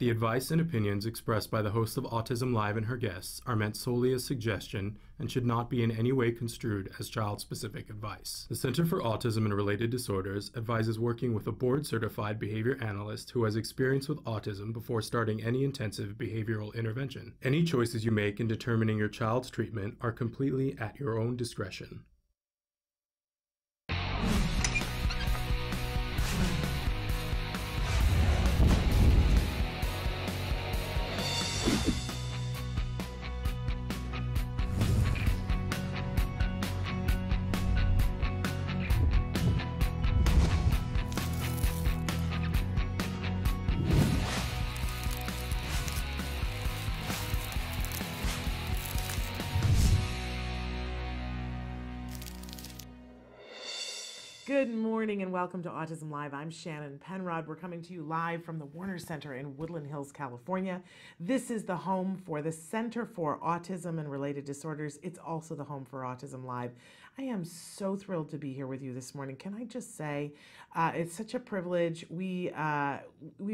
The advice and opinions expressed by the host of Autism Live and her guests are meant solely as suggestion and should not be in any way construed as child-specific advice. The Center for Autism and Related Disorders advises working with a board-certified behavior analyst who has experience with autism before starting any intensive behavioral intervention. Any choices you make in determining your child's treatment are completely at your own discretion. Good morning and welcome to Autism Live. I'm Shannon Penrod. We're coming to you live from the Warner Center in Woodland Hills, California. This is the home for the Center for Autism and Related Disorders. It's also the home for Autism Live. I am so thrilled to be here with you this morning. Can I just say, it's such a privilege. We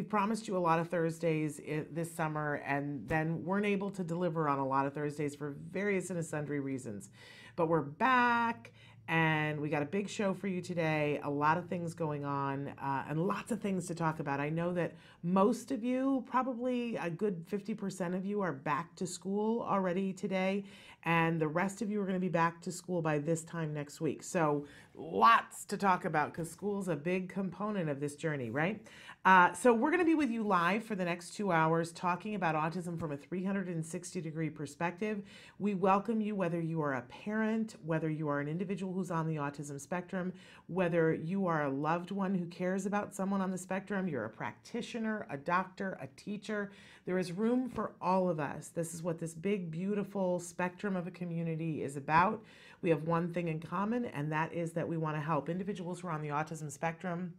promised you a lot of Thursdays this summer and then weren't able to deliver on a lot of Thursdays for various and sundry reasons. But we're back. And we got a big show for you today, a lot of things going on, and lots of things to talk about. I know that most of you, probably a good 50% of you, are back to school already today, and the rest of you are going to be back to school by this time next week. So lots to talk about because school's a big component of this journey, right? So we're going to be with you live for the next 2 hours talking about autism from a 360-degree perspective. We welcome you whether you are a parent, whether you are an individual who's on the autism spectrum, whether you are a loved one who cares about someone on the spectrum, you're a practitioner, a doctor, a teacher. There is room for all of us. This is what this big, beautiful spectrum of a community is about. We have one thing in common, and that is that we want to help individuals who are on the autism spectrum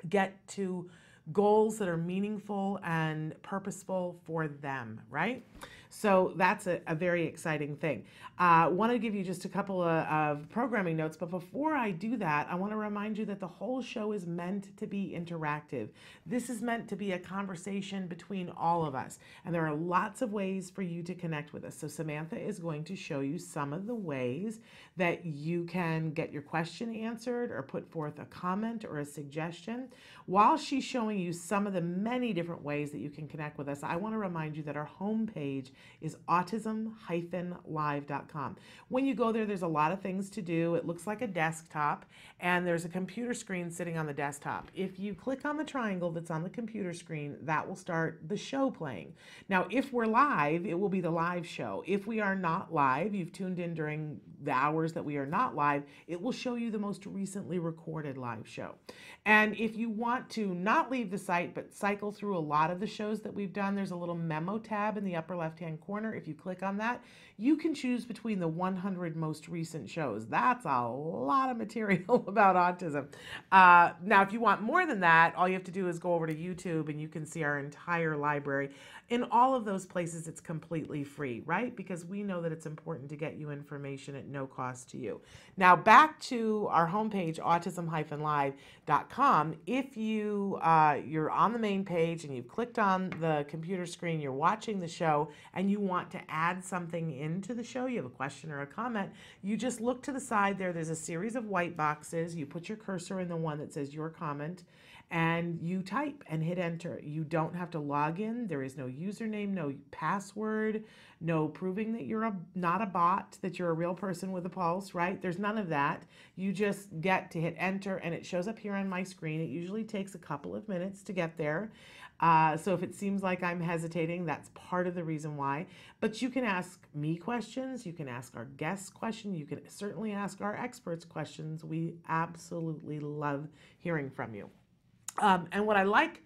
get to goals that are meaningful and purposeful for them, right? So that's a very exciting thing. I want to give you just a couple of programming notes, but before I do that, I want to remind you that the whole show is meant to be interactive. This is meant to be a conversation between all of us, and there are lots of ways for you to connect with us. So Samantha is going to show you some of the ways that you can get your question answered or put forth a comment or a suggestion. While she's showing you some of the many different ways that you can connect with us, I want to remind you that our homepage is autism-live.com. When you go there, there's a lot of things to do. It looks like a desktop, and there's a computer screen sitting on the desktop. If you click on the triangle that's on the computer screen, that will start the show playing. Now, if we're live, it will be the live show. If we are not live, you've tuned in during the hours that we are not live, it will show you the most recently recorded live show. And if you want to not leave the site, but cycle through a lot of the shows that we've done, there's a little memo tab in the upper left-hand corner. If you click on that, you can choose between the 100 most recent shows. That's a lot of material about autism. Now, if you want more than that, all you have to do is go over to YouTube and you can see our entire library. In all of those places, it's completely free, right? Because we know that it's important to get you information at no cost to you. Now, back to our homepage, autism-live.com. If you're on the main page and you've clicked on the computer screen, you're watching the show, and you want to add something into the show, you have a question or a comment, you just look to the side there. There's a series of white boxes. You put your cursor in the one that says your comment, and you type and hit enter. You don't have to log in. There is no username, no password, no proving that you're not a bot, that you're a real person with a pulse, right? There's none of that. You just get to hit enter, and it shows up here on my screen. It usually takes a couple of minutes to get there. So if it seems like I'm hesitating, that's part of the reason why. But you can ask me questions. You can ask our guests questions. You can certainly ask our experts questions. We absolutely love hearing from you. And what I like,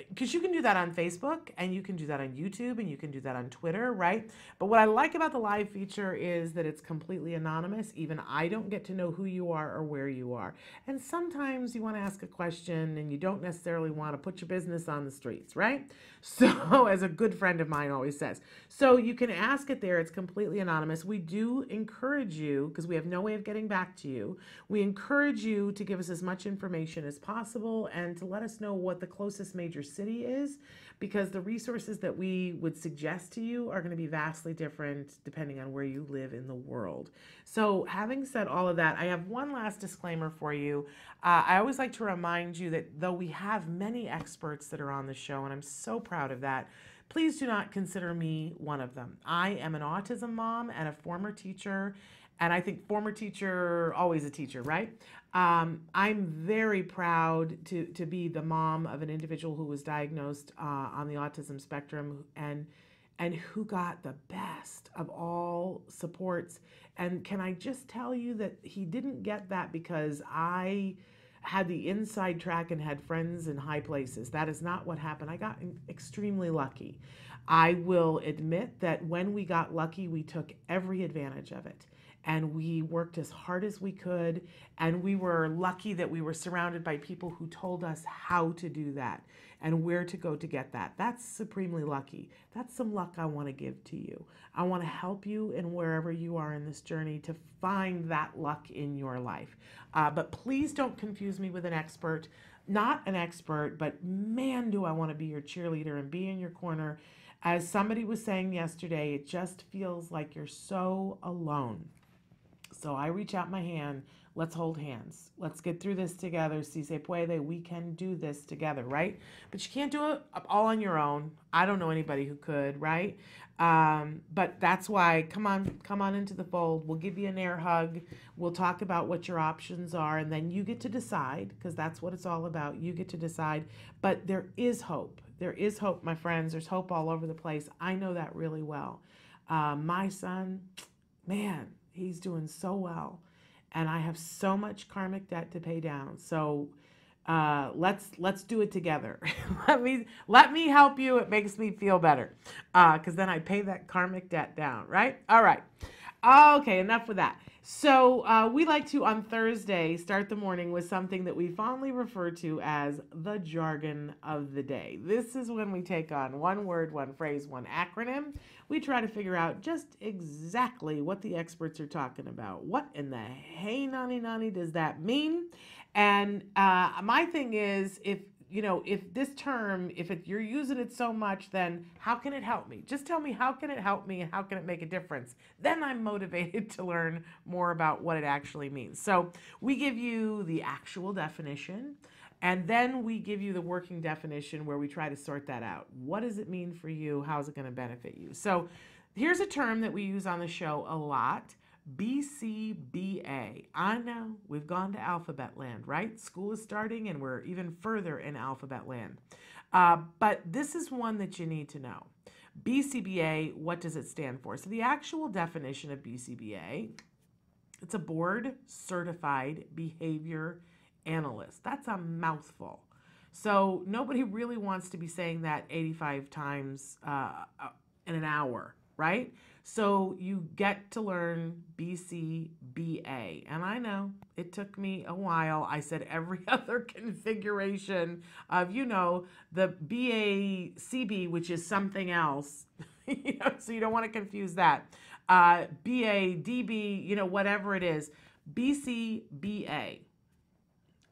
because you can do that on Facebook, and you can do that on YouTube, and you can do that on Twitter, right? But what I like about the live feature is that it's completely anonymous. Even I don't get to know who you are or where you are. And sometimes you want to ask a question and you don't necessarily want to put your business on the streets, right? So, as a good friend of mine always says. So you can ask it there. It's completely anonymous. We do encourage you, because we have no way of getting back to you, we encourage you to give us as much information as possible and to let us know what the closest major major city is, because the resources that we would suggest to you are going to be vastly different depending on where you live in the world. So having said all of that, I have one last disclaimer for you. I always like to remind you that though we have many experts that are on the show, and I'm so proud of that, please do not consider me one of them. I am an autism mom and a former teacher, and I think former teacher, always a teacher, right? I'm very proud to be the mom of an individual who was diagnosed on the autism spectrum and who got the best of all supports. And can I just tell you that he didn't get that because I had the inside track and had friends in high places. That is not what happened. I got extremely lucky. I will admit that when we got lucky, we took every advantage of it. And we worked as hard as we could, and we were lucky that we were surrounded by people who told us how to do that and where to go to get that. That's supremely lucky. That's some luck I want to give to you. I want to help you in wherever you are in this journey to find that luck in your life. But please don't confuse me with an expert. Not an expert, but man, do I want to be your cheerleader and be in your corner. As somebody was saying yesterday, it just feels like you're so alone. So I reach out my hand. Let's hold hands. Let's get through this together. Si se puede. We can do this together, right? But you can't do it all on your own. I don't know anybody who could, right? But that's why, come on into the fold. We'll give you an air hug. We'll talk about what your options are, and then you get to decide, because that's what it's all about. You get to decide. But there is hope. There is hope, my friends. There's hope all over the place. I know that really well. My son, man, he's doing so well, and I have so much karmic debt to pay down. So let's do it together. let me help you. It makes me feel better, because then I pay that karmic debt down, right? All right. Okay, enough with that. So we like to, on Thursday, start the morning with something that we fondly refer to as the jargon of the day. This is when we take on one word, one phrase, one acronym. We try to figure out just exactly what the experts are talking about. What in the hey nani nani does that mean? And my thing is, if this term, you're using it so much, then how can it help me? Just tell me, how can it help me and how can it make a difference? Then I'm motivated to learn more about what it actually means. So we give you the actual definition, and then we give you the working definition where we try to sort that out. What does it mean for you? How's it going to benefit you? So here's a term that we use on the show a lot. BCBA. I know we've gone to alphabet land, right? School is starting and we're even further in alphabet land. But this is one that you need to know. BCBA, what does it stand for? So the actual definition of BCBA, it's a board certified behavior analyst. That's a mouthful. So nobody really wants to be saying that 85 times in an hour, right? So you get to learn BCBA. And I know it took me a while. I said every other configuration of, the BACB, which is something else. So you don't want to confuse that. BADB, whatever it is. BCBA.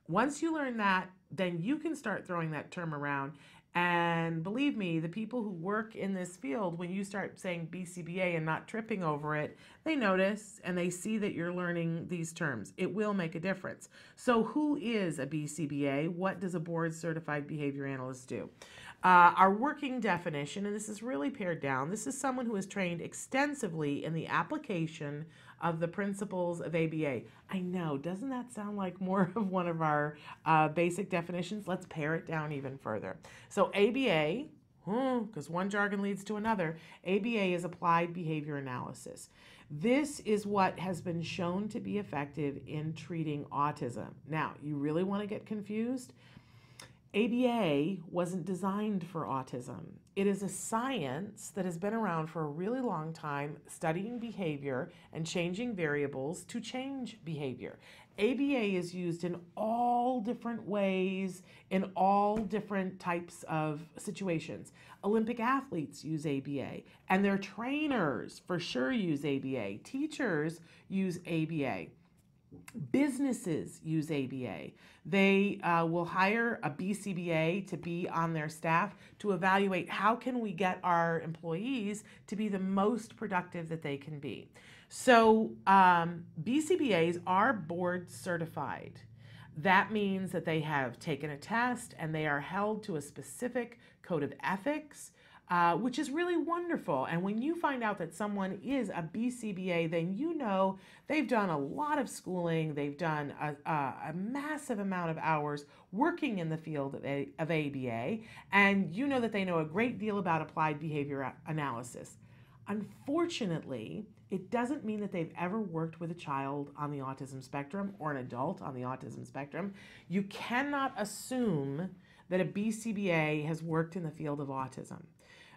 Once you learn that, then you can start throwing that term around. And believe me, the people who work in this field, when you start saying BCBA and not tripping over it, they notice and they see that you're learning these terms. It will make a difference. So who is a BCBA? What does a board certified behavior analyst do? Our working definition, and this is really pared down, this is someone who is trained extensively in the application of the principles of ABA. I know, doesn't that sound like more of one of our basic definitions? Let's pare it down even further. So ABA, because one jargon leads to another, ABA is applied behavior analysis. This is what has been shown to be effective in treating autism. Now, you really want to get confused? ABA wasn't designed for autism. It is a science that has been around for a really long time, studying behavior and changing variables to change behavior. ABA is used in all different ways, in all different types of situations. Olympic athletes use ABA, and their trainers for sure use ABA. Teachers use ABA. Businesses use ABA. They will hire a BCBA to be on their staff to evaluate how can we get our employees to be the most productive that they can be. So BCBAs are board certified. That means that they have taken a test and they are held to a specific code of ethics, which is really wonderful. And when you find out that someone is a BCBA, then you know they've done a lot of schooling, they've done a massive amount of hours working in the field of ABA, and you know that they know a great deal about applied behavior analysis. Unfortunately, it doesn't mean that they've ever worked with a child on the autism spectrum or an adult on the autism spectrum. You cannot assume that a BCBA has worked in the field of autism.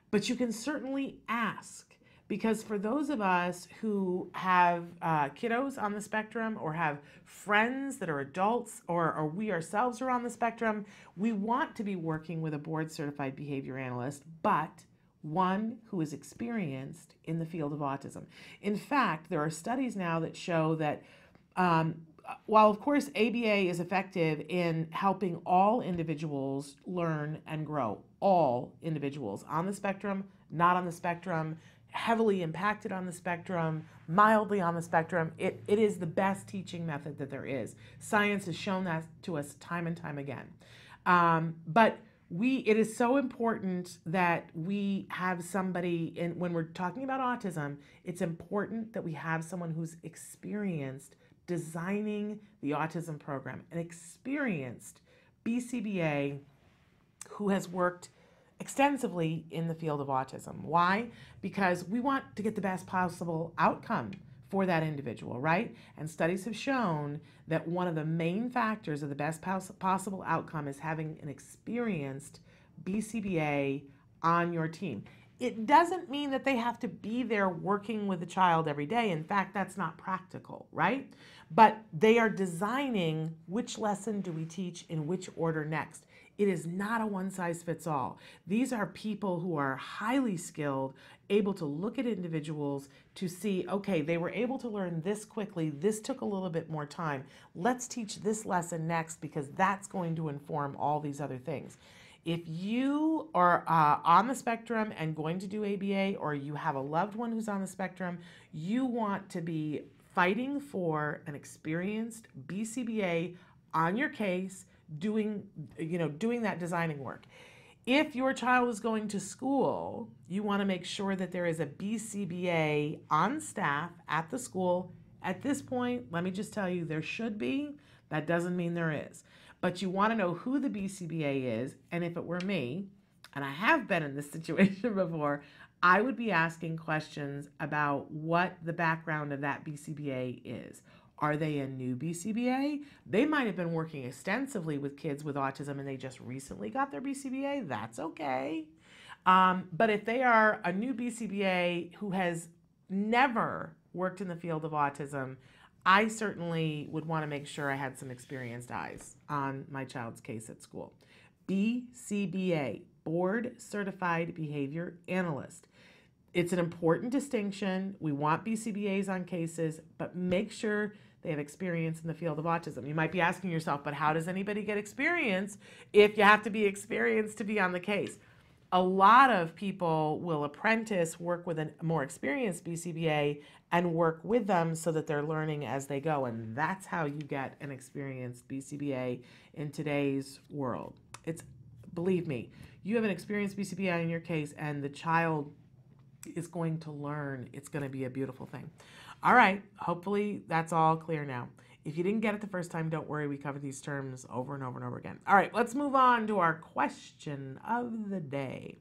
But you can certainly ask, because for those of us who have kiddos on the spectrum or have friends that are adults or we ourselves are on the spectrum, we want to be working with a board certified behavior analyst, but one who is experienced in the field of autism. In fact, there are studies now that show that while of course ABA is effective in helping all individuals learn and grow, all individuals on the spectrum, not on the spectrum, heavily impacted on the spectrum, mildly on the spectrum, it is the best teaching method that there is. Science has shown that to us time and time again. But it is so important that we have somebody when we're talking about autism, it's important that we have someone who's experienced designing the autism program, an experienced BCBA who has worked extensively in the field of autism. Why? Because we want to get the best possible outcome for that individual, right? And studies have shown that one of the main factors of the best possible outcome is having an experienced BCBA on your team. It doesn't mean that they have to be there working with the child every day. In fact, that's not practical, right? But they are designing which lesson do we teach in which order next. It is not a one-size-fits-all. These are people who are highly skilled, able to look at individuals to see, okay, they were able to learn this quickly, this took a little bit more time. Let's teach this lesson next because that's going to inform all these other things. If you are on the spectrum and going to do ABA, or you have a loved one who's on the spectrum, you want to be fighting for an experienced BCBA on your case, doing that designing work. If your child is going to school, you want to make sure that there is a BCBA on staff at the school. At this point, let me just tell you, there should be. That doesn't mean there is. But you want to know who the BCBA is, and if it were me, and I have been in this situation before, I would be asking questions about what the background of that BCBA is. Are they a new BCBA? They might have been working extensively with kids with autism and they just recently got their BCBA. That's okay. But if they are a new BCBA who has never worked in the field of autism, I certainly would want to make sure I had some experienced eyes on my child's case at school. BCBA, Board Certified Behavior Analyst. It's an important distinction. We want BCBAs on cases, but make sure they have experience in the field of autism. You might be asking yourself, but how does anybody get experience if you have to be experienced to be on the case? A lot of people will apprentice, work with a more experienced BCBA, and work with them so that they're learning as they go. And that's how you get an experienced BCBA in today's world. Believe me, you have an experienced BCBA in your case, and the child is going to learn. It's going to be a beautiful thing. All right, hopefully that's all clear now. If you didn't get it the first time, don't worry, we cover these terms over and over and over again. All right, let's move on to our question of the day.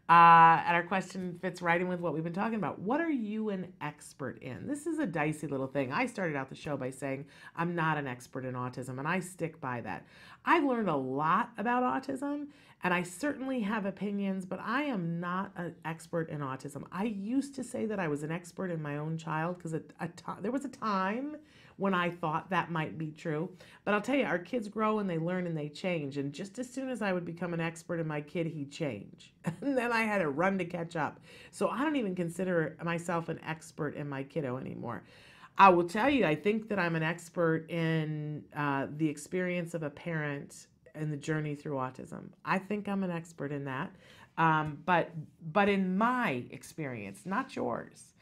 And our question fits right in with what we've been talking about. What are you an expert in? This is a dicey little thing. I started out the show by saying I'm not an expert in autism, and I stick by that. I've learned a lot about autism, and I certainly have opinions, but I am not an expert in autism. I used to say that I was an expert in my own child because there was a time when I thought that might be true. But I'll tell you, our kids grow and they learn and they change. And just as soon as I would become an expert in my kid, he'd change. And then I had to run to catch up. So I don't even consider myself an expert in my kiddo anymore. I will tell you, I think that I'm an expert in the experience of a parent and the journey through autism. I think I'm an expert in that. But in my experience, not yours,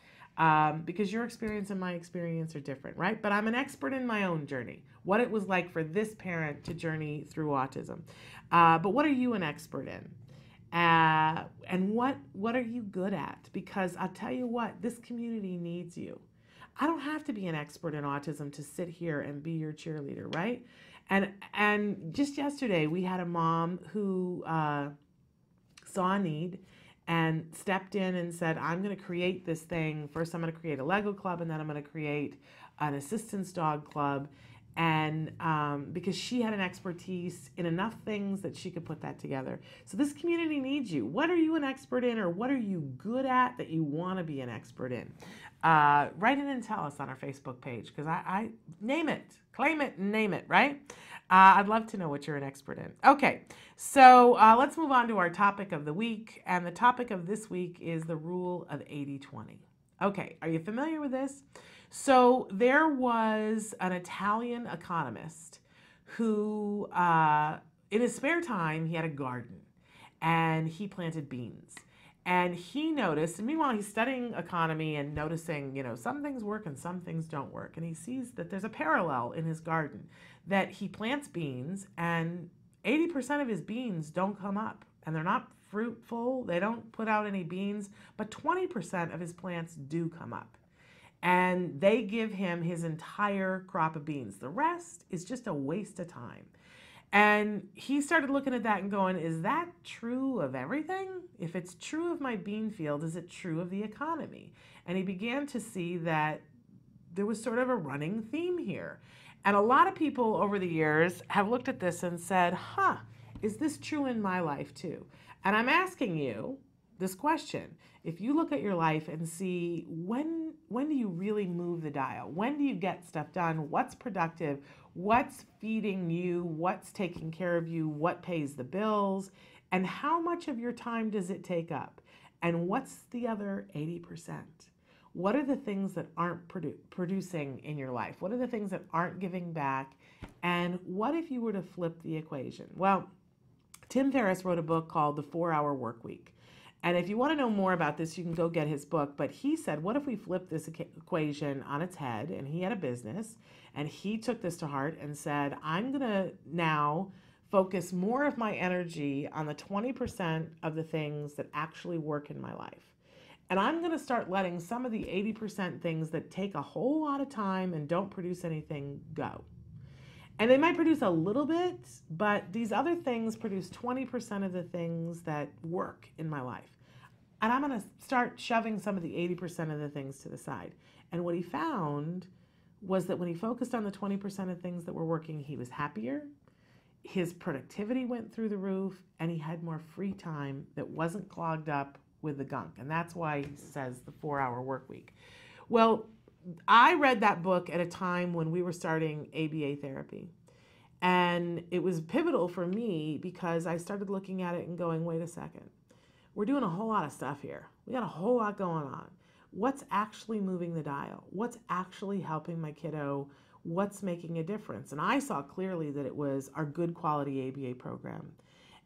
because your experience and my experience are different, right? But I'm an expert in my own journey, what it was like for this parent to journey through autism. But what are you an expert in? And what are you good at? Because I'll tell you what, this community needs you. I don't have to be an expert in autism to sit here and be your cheerleader, right? And just yesterday we had a mom who saw a need and stepped in and said, I'm going to create this thing. First, I'm going to create a Lego club, and then I'm going to create an assistance dog club. And because she had an expertise in enough things that she could put that together. So this community needs you. What are you an expert in, or what are you good at that you want to be an expert in? Write in and tell us on our Facebook page, because I name it, claim it, and name it, right? I'd love to know what you're an expert in. Okay, so let's move on to our topic of the week. And the topic of this week is the rule of 80-20. Okay, are you familiar with this? So there was an Italian economist who, in his spare time, he had a garden and he planted beans. And he noticed, and meanwhile he's studying economy and noticing, some things work and some things don't work. And he sees that there's a parallel in his garden, that he plants beans and 80% of his beans don't come up and they're not fruitful. They don't put out any beans, but 20% of his plants do come up. And they give him his entire crop of beans. The rest is just a waste of time. And he started looking at that and going, is that true of everything? If it's true of my bean field, is it true of the economy? And he began to see that there was sort of a running theme here. And a lot of people over the years have looked at this and said, is this true in my life too? And I'm asking you this question. If you look at your life and see when do you really move the dial? When do you get stuff done? What's productive? What's feeding you? What's taking care of you? What pays the bills? And how much of your time does it take up? And what's the other 80%? What are the things that aren't producing in your life? What are the things that aren't giving back? And what if you were to flip the equation? Well, Tim Ferriss wrote a book called The 4-Hour Workweek. And if you want to know more about this, you can go get his book. But he said, what if we flip this equation on its head? And he had a business, and he took this to heart and said, I'm going to now focus more of my energy on the 20% of the things that actually work in my life. And I'm going to start letting some of the 80% things that take a whole lot of time and don't produce anything go. And they might produce a little bit, but these other things produce 20% of the things that work in my life. And I'm going to start shoving some of the 80% of the things to the side. And what he found was that when he focused on the 20% of things that were working, he was happier, his productivity went through the roof, and he had more free time that wasn't clogged up with the gunk. And that's why he says the 4-Hour Workweek. Well, I read that book at a time when we were starting ABA therapy. And it was pivotal for me because I started looking at it and going, wait a second. We're doing a whole lot of stuff here. We got a whole lot going on. What's actually moving the dial? What's actually helping my kiddo? What's making a difference? And I saw clearly that it was our good quality ABA program.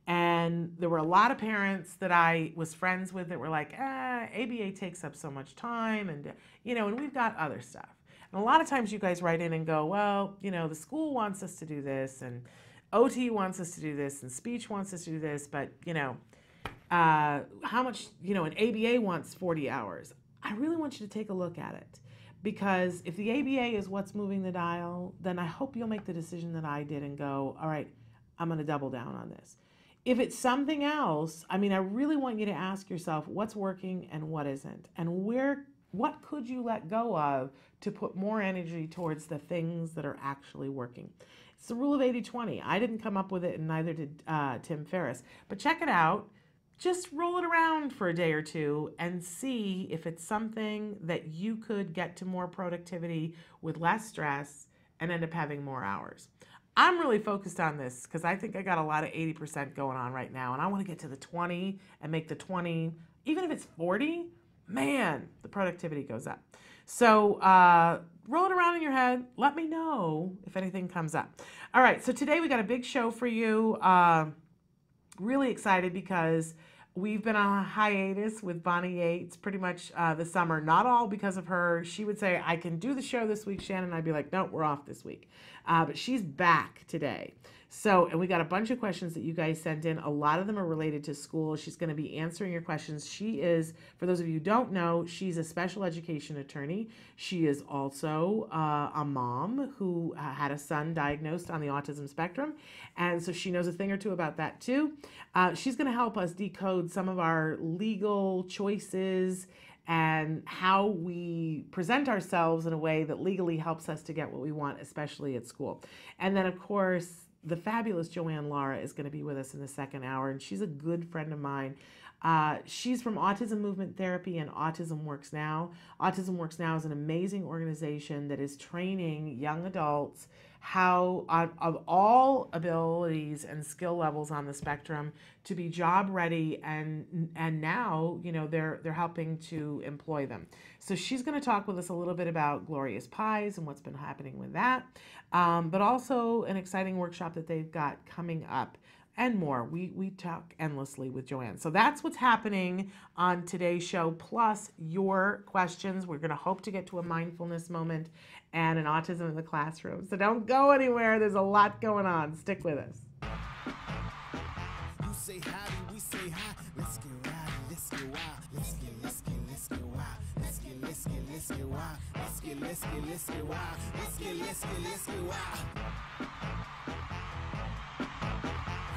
And there were a lot of parents that I was friends with that were like, ABA takes up so much time, and and we've got other stuff. And a lot of times you guys write in and go, well, the school wants us to do this, and OT wants us to do this, and speech wants us to do this, but how much, an ABA wants 40 hours. I really want you to take a look at it, because if the ABA is what's moving the dial, then I hope you'll make the decision that I did and go, all right, I'm going to double down on this. If it's something else, I really want you to ask yourself what's working and what isn't, and what could you let go of to put more energy towards the things that are actually working. It's the rule of 80-20. I didn't come up with it, and neither did Tim Ferriss. But check it out. Just roll it around for a day or two and see if it's something that you could get to more productivity with less stress and end up having more hours. I'm really focused on this because I think I got a lot of 80% going on right now, and I want to get to the 20 and make the 20, even if it's 40, man, the productivity goes up. So roll it around in your head. Let me know if anything comes up. All right, so today we got a big show for you. Really excited because we've been on a hiatus with Bonnie Yates pretty much this summer. Not all because of her. She would say, I can do the show this week, Shannon. I'd be like, no, we're off this week. But she's back today. So, and we got a bunch of questions that you guys sent in. A lot of them are related to school. She's going to be answering your questions. She is, for those of you who don't know, she's a special education attorney. She is also a mom who had a son diagnosed on the autism spectrum. And so she knows a thing or two about that too. She's going to help us decode some of our legal choices and how we present ourselves in a way that legally helps us to get what we want, especially at school. And then, of course, the fabulous Joanne Lara is going to be with us in the second hour, and she's a good friend of mine. She's from Autism Movement Therapy and Autism Works Now. Autism Works Now is an amazing organization that is training young adults how, of all abilities and skill levels on the spectrum, to be job ready, and now, you know, they're helping to employ them. So she's going to talk with us a little bit about Glorious Pies and what's been happening with that, but also an exciting workshop that they've got coming up. And more. We talk endlessly with Joanne. So that's what's happening on today's show, plus your questions. We're going to hope to get to a mindfulness moment and an autism in the classroom. So don't go anywhere. There's a lot going on. Stick with us. You say hi, we say hi. Let's get rowdy, let's get wild. Let's get wild. Let's get wild. Let's get wild. Let's get wild.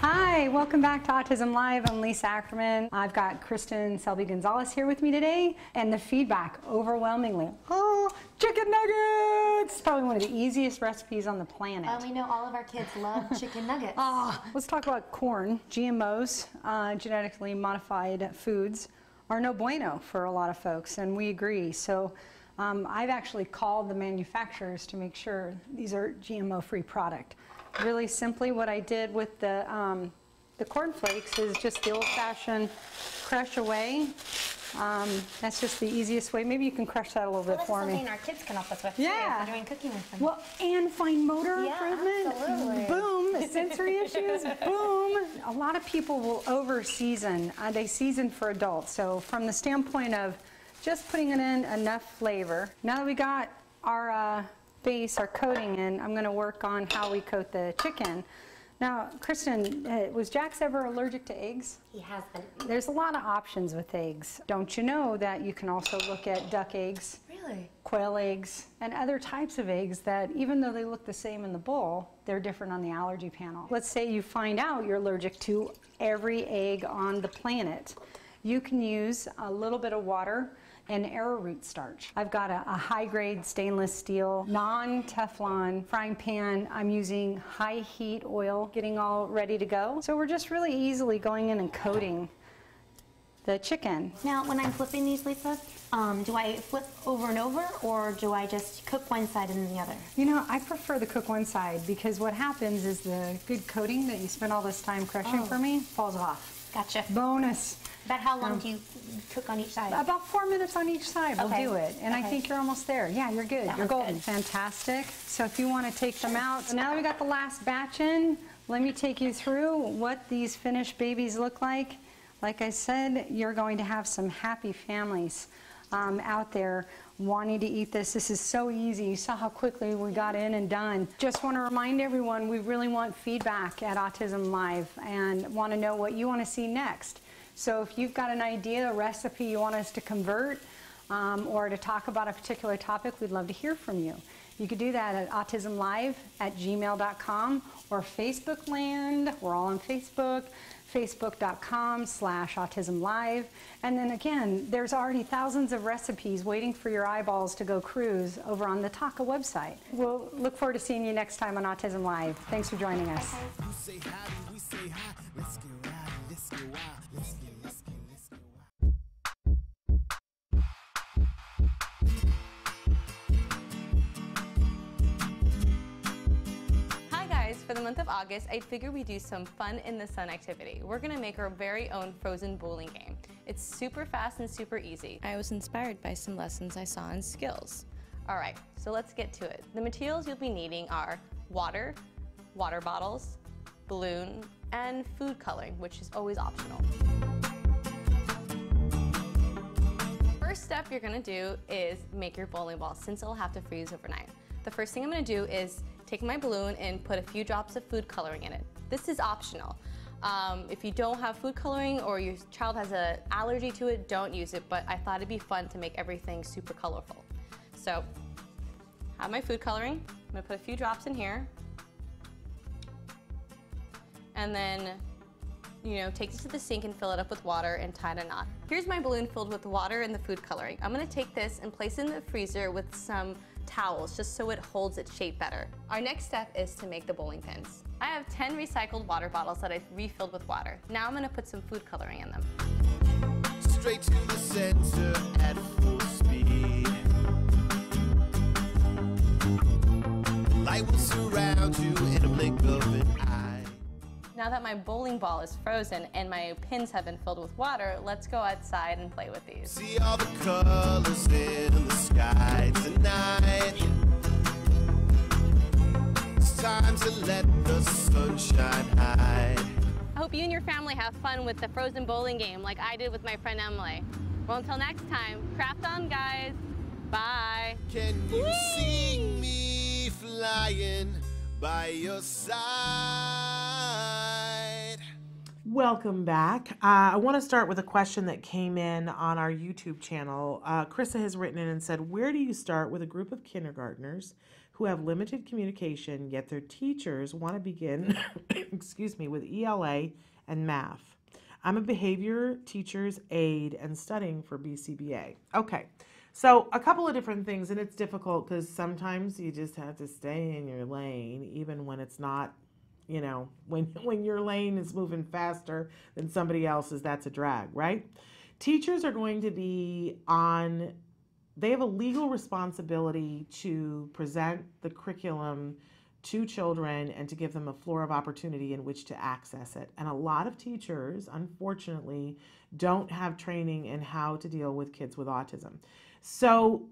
Hi, welcome back to Autism Live. I'm Lisa Ackerman. I've got Kristen Selby-Gonzalez here with me today, and the feedback overwhelmingly. Oh, chicken nuggets! Probably one of the easiest recipes on the planet. We know all of our kids love chicken nuggets. Let's talk about corn. GMOs, genetically modified foods, are no bueno for a lot of folks, and we agree. So I've actually called the manufacturers to make sure these are GMO-free product. Really simply, what I did with the corn flakes is just the old-fashioned crush away. That's just the easiest way. Maybe you can crush that a little bit for me. That's something our kids can help us with, yeah, too, if we're doing cooking with them. Well, and fine motor improvement. Absolutely. Boom. Sensory issues. Boom. A lot of people will over-season. They season for adults. So from the standpoint of just putting it in enough flavor. Now that we got our base, our coating in, I'm going to work on how we coat the chicken. Now, Kristen, was Jax ever allergic to eggs? He has been. There's a lot of options with eggs. Don't you know that you can also look at duck eggs, Really? quail eggs, and other types of eggs that, even though they look the same in the bowl, they're different on the allergy panel. Let's say you find out you're allergic to every egg on the planet. You can use a little bit of water and arrowroot starch. I've got a high-grade stainless steel, non-Teflon frying pan. I'm using high heat oil, getting all ready to go. So we're just really easily going in and coating the chicken. Now, when I'm flipping these, Lisa, do I flip over and over, or do I just cook one side and then the other? You know, I prefer to cook one side, because what happens is the good coating that you spent all this time crushing for me falls off. Gotcha. Bonus. About how long do you cook on each side? About 4 minutes on each side. We'll do it. And I think you're almost there. Yeah, you're good. That You're one's golden. good. Fantastic. So if you want to take them out. So now that we got the last batch in, let me take you through what these finished babies look like. Like I said, you're going to have some happy families out there wanting to eat this. This is so easy. You saw how quickly we got in and done. Just want to remind everyone, we really want feedback at Autism Live and want to know what you want to see next. So if you've got an idea, a recipe you want us to convert, or to talk about a particular topic, we'd love to hear from you. You could do that at autismlive@gmail.com or Facebook land. We're all on Facebook, facebook.com/autismlive. And then again, there's already thousands of recipes waiting for your eyeballs to go cruise over on the TACA website. We'll look forward to seeing you next time on Autism Live. Thanks for joining us. You say hi, we say hi. Let's get rowdy, let's get wild. Let's get wild. Hi guys, for the month of August, I figured we'd do some fun in the sun activity. We're gonna make our very own frozen bowling game. It's super fast and super easy. I was inspired by some lessons I saw in skills. All right, so let's get to it. The materials you'll be needing are water, water bottles, balloon, and food coloring, which is always optional. First step you're gonna do is make your bowling ball, since it'll have to freeze overnight. The first thing I'm gonna do is take my balloon and put a few drops of food coloring in it. This is optional. If you don't have food coloring or your child has an allergy to it, don't use it, but I thought it'd be fun to make everything super colorful. So, I have my food coloring. I'm gonna put a few drops in here. And then, take it to the sink and fill it up with water and tie a knot. Here's my balloon filled with water and the food coloring. I'm gonna take this and place it in the freezer with some towels, just so it holds its shape better. Our next step is to make the bowling pins. I have 10 recycled water bottles that I've refilled with water. Now I'm gonna put some food coloring in them. Straight to the center at full speed. Light will surround you in a blink of an eye. Now that my bowling ball is frozen and my pins have been filled with water, let's go outside and play with these. See all the colors in the sky tonight. It's time to let the sunshine hide. I hope you and your family have fun with the frozen bowling game like I did with my friend Emily. Well, until next time, craft on, guys. Bye. Can you see me flying by your side? Welcome back. I want to start with a question that came in on our YouTube channel. Krista has written in and said, where do you start with a group of kindergartners who have limited communication, yet their teachers want to begin, excuse me, with ELA and math? I'm a behavior teacher's aide and studying for BCBA. Okay, so a couple of different things, and it's difficult because sometimes you just have to stay in your lane, even when it's not, when your lane is moving faster than somebody else's, that's a drag, right? Teachers are going to be they have a legal responsibility to present the curriculum to children and to give them a floor of opportunity in which to access it. And a lot of teachers, unfortunately, don't have training in how to deal with kids with autism. So,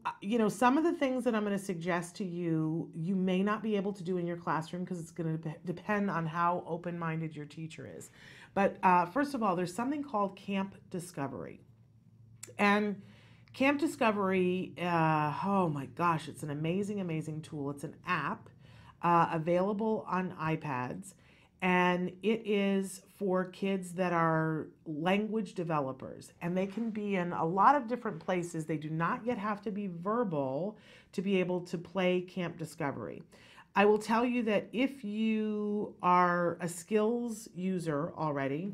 some of the things that I'm going to suggest to you, you may not be able to do in your classroom because it's going to depend on how open-minded your teacher is. But first of all, there's something called Camp Discovery. And Camp Discovery, oh my gosh, it's an amazing, amazing tool. It's an app available on iPads, and it is for kids that are language developers, and they can be in a lot of different places. They do not yet have to be verbal to be able to play Camp Discovery. I will tell you that if you are a skills user already,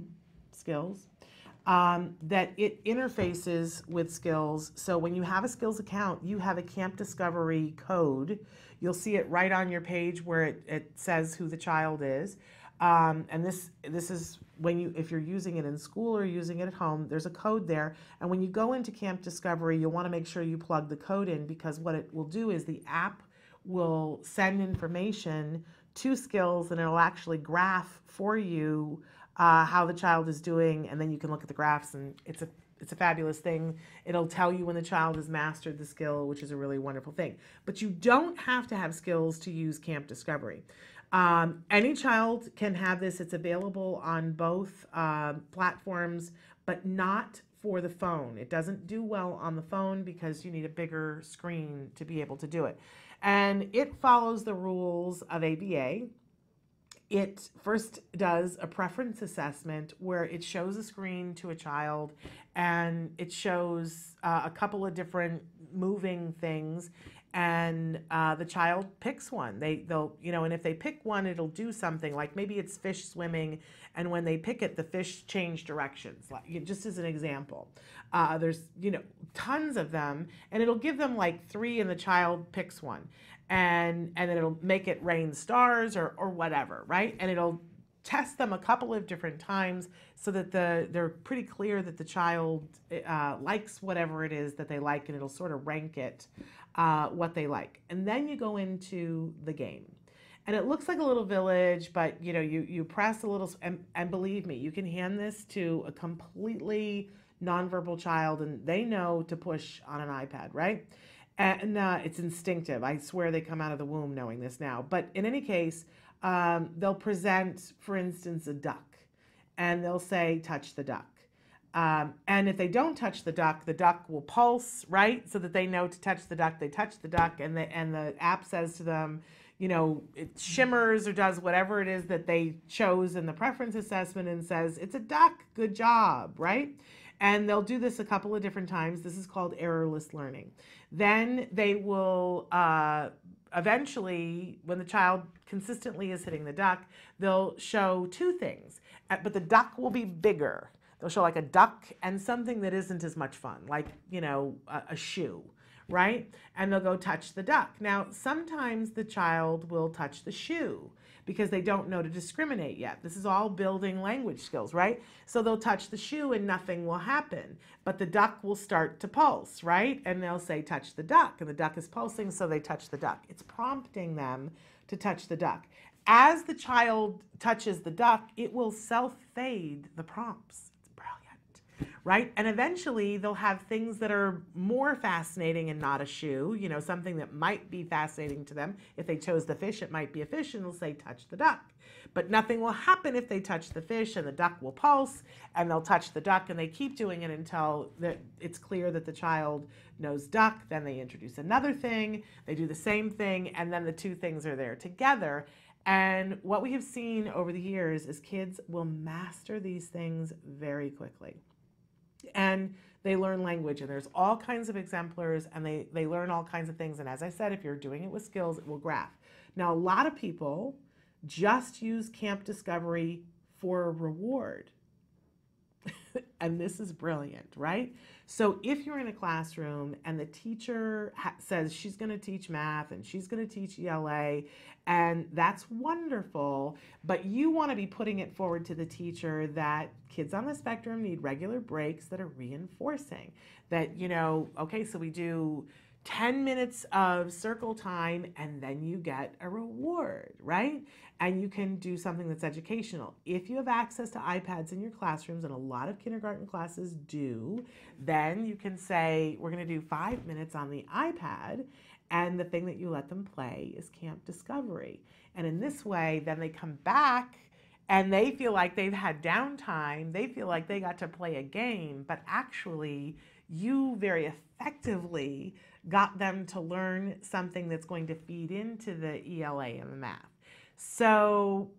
that it interfaces with skills. So when you have a skills account, you have a Camp Discovery code. You'll see it right on your page where it says who the child is. And this is if you're using it in school or using it at home, there's a code there. And when you go into Camp Discovery, you'll want to make sure you plug the code in, because what it will do is the app will send information to skills, and it'll actually graph for you how the child is doing, and then you can look at the graphs, and it's a fabulous thing. It'll tell you when the child has mastered the skill, which is a really wonderful thing. But you don't have to have skills to use Camp Discovery. Any child can have this. It's available on both platforms, but not for the phone. It doesn't do well on the phone because you need a bigger screen to be able to do it. And it follows the rules of ABA. It first does a preference assessment where it shows a screen to a child, and it shows a couple of different moving things, and the child picks one. And if they pick one, it'll do something like maybe it's fish swimming, and when they pick it, the fish change directions. Just as an example, there's tons of them, and it'll give them like 3, and the child picks one. And then it'll make it rain stars or whatever, right? And it'll test them a couple of different times so that they're pretty clear that the child likes whatever it is that they like, and it'll sort of rank it what they like. And then you go into the game. And it looks like a little village, but you press a little, and believe me, you can hand this to a completely nonverbal child, and they know to push on an iPad, right? And it's instinctive. I swear they come out of the womb knowing this now. But in any case, they'll present, for instance, a duck, and they'll say, touch the duck. And if they don't touch the duck will pulse, right? So that they know to touch the duck. They touch the duck, and the app says to them, you know, it shimmers or does whatever it is that they chose in the preference assessment and says, it's a duck, good job, right? And they'll do this a couple of different times. This is called errorless learning. Then they will eventually, when the child consistently is hitting the duck, they'll show two things, but the duck will be bigger. They'll show like a duck and something that isn't as much fun, like, you know, a shoe, right? And they'll go touch the duck. Now, sometimes the child will touch the shoe because they don't know to discriminate yet. This is all building language skills, right? So they'll touch the shoe and nothing will happen, but the duck will start to pulse, right? And they'll say, touch the duck, and the duck is pulsing, so they touch the duck. It's prompting them to touch the duck. As the child touches the duck, it will self-fade the prompts. Right? And eventually they'll have things that are more fascinating and not a shoe, you know, something that might be fascinating to them. If they chose the fish, it might be a fish, and they'll say, touch the duck. But nothing will happen if they touch the fish, and the duck will pulse, and they'll touch the duck, and they keep doing it until it's clear that the child knows duck. Then they introduce another thing, they do the same thing, and then the two things are there together. And what we have seen over the years is kids will master these things very quickly. And they learn language, and there's all kinds of exemplars, and they learn all kinds of things. And as I said, if you're doing it with skills, it will graph. Now, a lot of people just use Camp Discovery for a reward. And this is brilliant, right? So if you're in a classroom and the teacher says she's going to teach math and she's going to teach ELA, and that's wonderful, but you want to be putting it forward to the teacher that kids on the spectrum need regular breaks that are reinforcing. That, you know, okay, so we do 10 minutes of circle time, and then you get a reward, right? And you can do something that's educational. If you have access to iPads in your classrooms, and a lot of kindergarten classes do, then you can say, we're going to do 5 minutes on the iPad, and the thing that you let them play is Camp Discovery. And in this way, then they come back and they feel like they've had downtime. They feel like they got to play a game, but actually you very effectively got them to learn something that's going to feed into the ELA and the math. So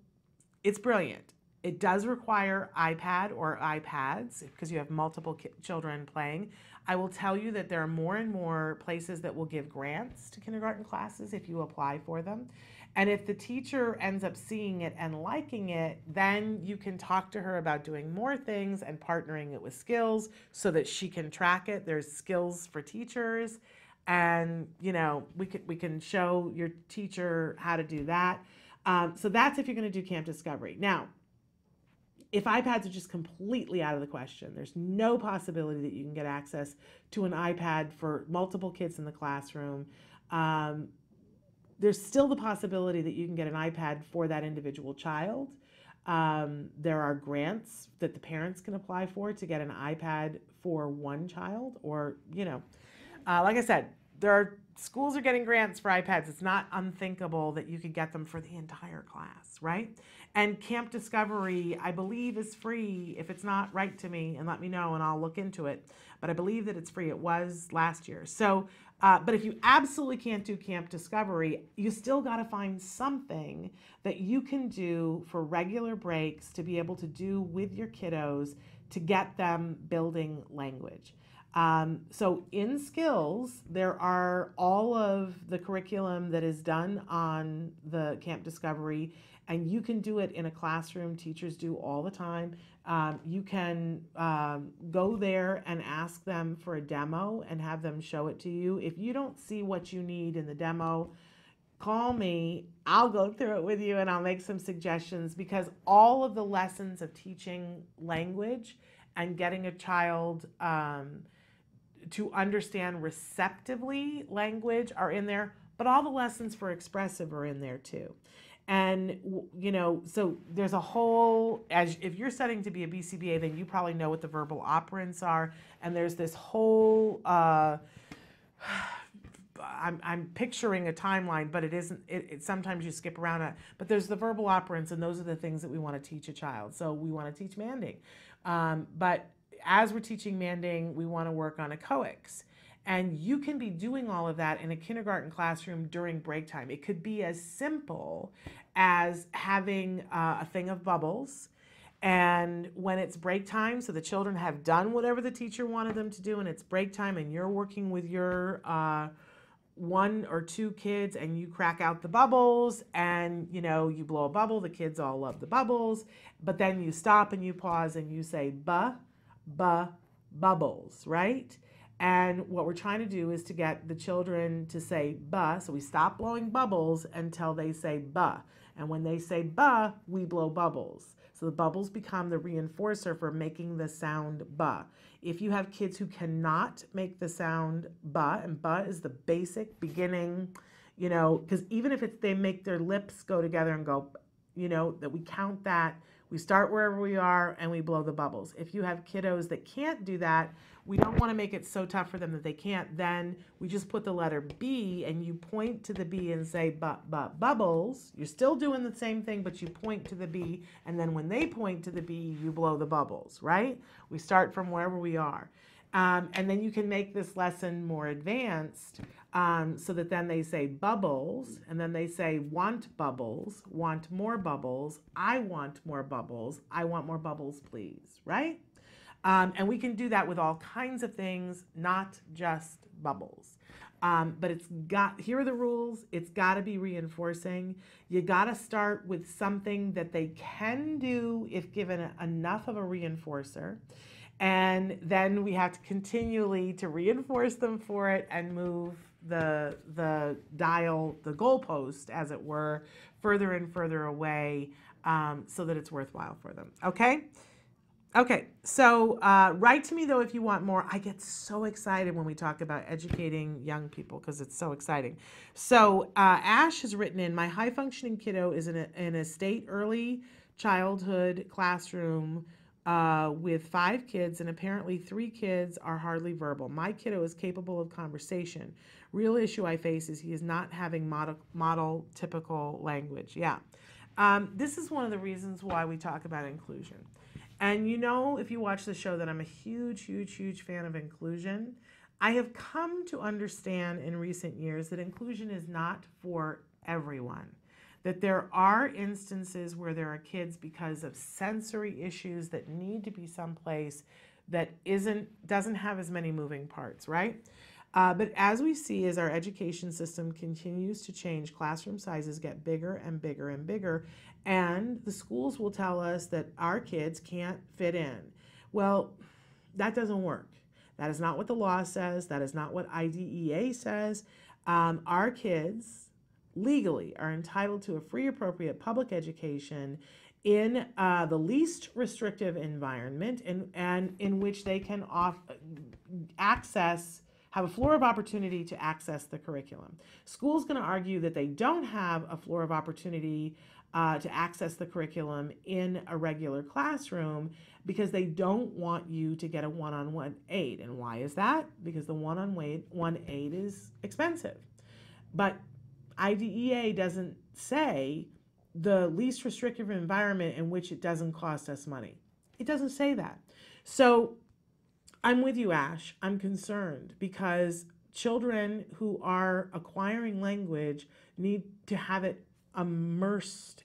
it's brilliant. It does require iPad or iPads because you have multiple children playing. I will tell you that there are more and more places that will give grants to kindergarten classes if you apply for them. And if the teacher ends up seeing it and liking it, then you can talk to her about doing more things and partnering it with skills so that she can track it. There's skills for teachers, and you know, we can show your teacher how to do that. So that's if you're going to do Camp Discovery. Now, if iPads are just completely out of the question, there's no possibility that you can get access to an iPad for multiple kids in the classroom. There's still the possibility that you can get an iPad for that individual child. There are grants that the parents can apply for to get an iPad for one child, or, you know, like I said, schools are getting grants for iPads. It's not unthinkable that you could get them for the entire class, right? And Camp Discovery, I believe, is free. If it's not, write to me and let me know and I'll look into it. But I believe that it's free. It was last year. So, but if you absolutely can't do Camp Discovery, you still got to find something that you can do for regular breaks to be able to do with your kiddos to get them building language. So in skills, there are all of the curriculum that is done on the Camp Discovery, and you can do it in a classroom. Teachers do all the time. You can go there and ask them for a demo and have them show it to you. If you don't see what you need in the demo, call me. I'll go through it with you and I'll make some suggestions, because all of the lessons of teaching language and getting a child to understand receptively language are in there, but all the lessons for expressive are in there too. And, you know, so there's a whole, as if you're studying to be a BCBA, then you probably know what the verbal operants are. And there's this whole, I'm picturing a timeline, but it isn't, sometimes you skip around it. But there's the verbal operants, and those are the things that we want to teach a child. So we want to teach manding. But as we're teaching manding, we want to work on echoics. And you can be doing all of that in a kindergarten classroom during break time. It could be as simple as having a thing of bubbles. And when it's break time, so the children have done whatever the teacher wanted them to do, and it's break time, and you're working with your 1 or 2 kids, and you crack out the bubbles, and you know, you blow a bubble. The kids all love the bubbles, but then you stop and you pause and you say bubbles, right? And what we're trying to do is to get the children to say "ba." So we stop blowing bubbles until they say "ba." And when they say "ba," we blow bubbles. So the bubbles become the reinforcer for making the sound "ba." If you have kids who cannot make the sound "ba," and "ba" is the basic beginning, you know, because even if they make their lips go together and go, you know, that we count that. We start wherever we are and we blow the bubbles. If you have kiddos that can't do that, we don't want to make it so tough for them that they can't. Then we just put the letter B and you point to the B and say bubbles. You're still doing the same thing, but you point to the B. And then when they point to the B, you blow the bubbles, right? We start from wherever we are. And then you can make this lesson more advanced so that then they say bubbles, and then they say want bubbles, want more bubbles, I want more bubbles, I want more bubbles, please, right? And we can do that with all kinds of things, not just bubbles. But here are the rules. It's got to be reinforcing. You got to start with something that they can do if given enough of a reinforcer. And then we have to continually to reinforce them for it and move the dial, the goalpost, as it were, further and further away so that it's worthwhile for them. Okay? Okay, so write to me, though, if you want more. I get so excited when we talk about educating young people because it's so exciting. So Ash has written in, my high-functioning kiddo is in a state early childhood classroom with 5 kids, and apparently 3 kids are hardly verbal. My kiddo is capable of conversation. Real issue I face is he is not having model typical language. Yeah. This is one of the reasons why we talk about inclusion. And you know, if you watch the show, that I'm a huge, huge, huge fan of inclusion. I have come to understand in recent years that inclusion is not for everyone. That there are instances where there are kids because of sensory issues that need to be someplace that doesn't have as many moving parts, right? But as we see, as our education system continues to change, classroom sizes get bigger and bigger and bigger, and the schools will tell us that our kids can't fit in. Well, that doesn't work. That is not what the law says. That is not what IDEA says. Our kids legally are entitled to a free, appropriate public education in the least restrictive environment and in which they can have a floor of opportunity to access the curriculum. School's going to argue that they don't have a floor of opportunity to access the curriculum in a regular classroom because they don't want you to get a one-on-one aid. And why is that? Because the one-on-one aid is expensive. But IDEA doesn't say the least restrictive environment in which it doesn't cost us money. It doesn't say that. So I'm with you, Ash. I'm concerned because children who are acquiring language need to have it immersed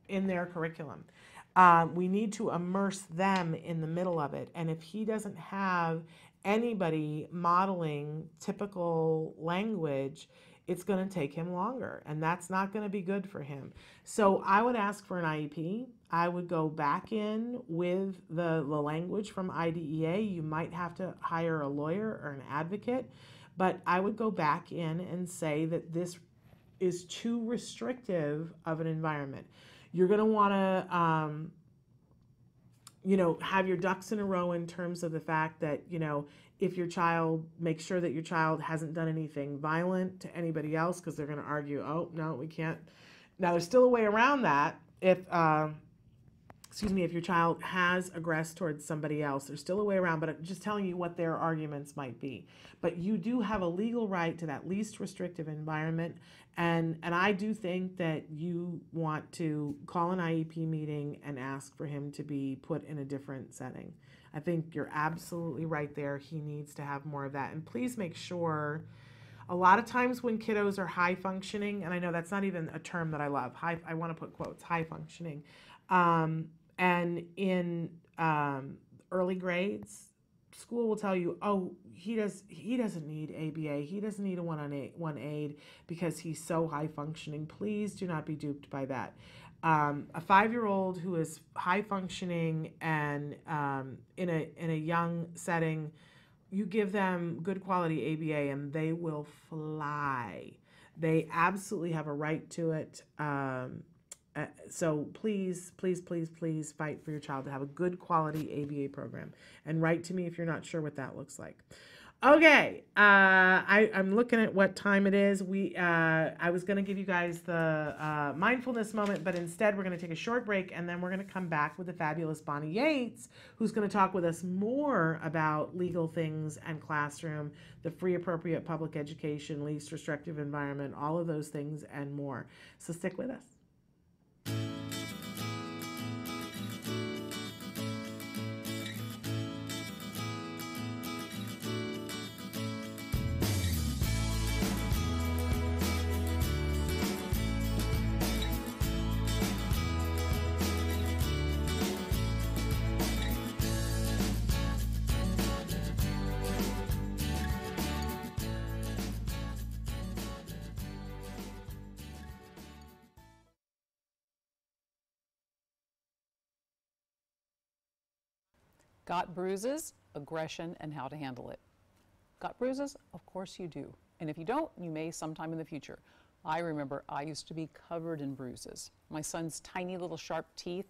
in their curriculum. We need to immerse them in the middle of it. And if he doesn't have anybody modeling typical language, it's going to take him longer, and that's not going to be good for him. So I would ask for an IEP. I would go back in with the language from IDEA. You might have to hire a lawyer or an advocate, but I would go back in and say that this is too restrictive of an environment. You're going to want to, have your ducks in a row in terms of the fact that, if your child, make sure that your child hasn't done anything violent to anybody else, because they're going to argue, oh, no, we can't Now, there's still a way around that. If if your child has aggressed towards somebody else, there's still a way around, but I'm just telling you what their arguments might be. But you do have a legal right to that least restrictive environment. And I do think that you want to call an IEP meeting and ask for him to be put in a different setting. I think you're absolutely right there. He needs to have more of that. And please make sure, a lot of times when kiddos are high functioning, and I know that's not even a term that I love, I want to put quotes, high functioning, and in early grades, school will tell you, oh, he doesn't need ABA, he doesn't need a one aid because he's so high functioning. Please do not be duped by that. A 5-year-old who is high functioning and in a young setting, you give them good quality ABA and they will fly. They absolutely have a right to it. So please, please, please, please fight for your child to have a good quality ABA program, and write to me if you're not sure what that looks like. Okay, I'm looking at what time it is. I was going to give you guys the mindfulness moment, but instead we're going to take a short break, and then we're going to come back with the fabulous Bonnie Yates, who's going to talk with us more about legal things and classroom, the free appropriate public education, least restrictive environment, all of those things and more. So stick with us. Got bruises, aggression, and how to handle it. Got bruises? Of course you do. And if you don't, you may sometime in the future. I remember I used to be covered in bruises. My son's tiny little sharp teeth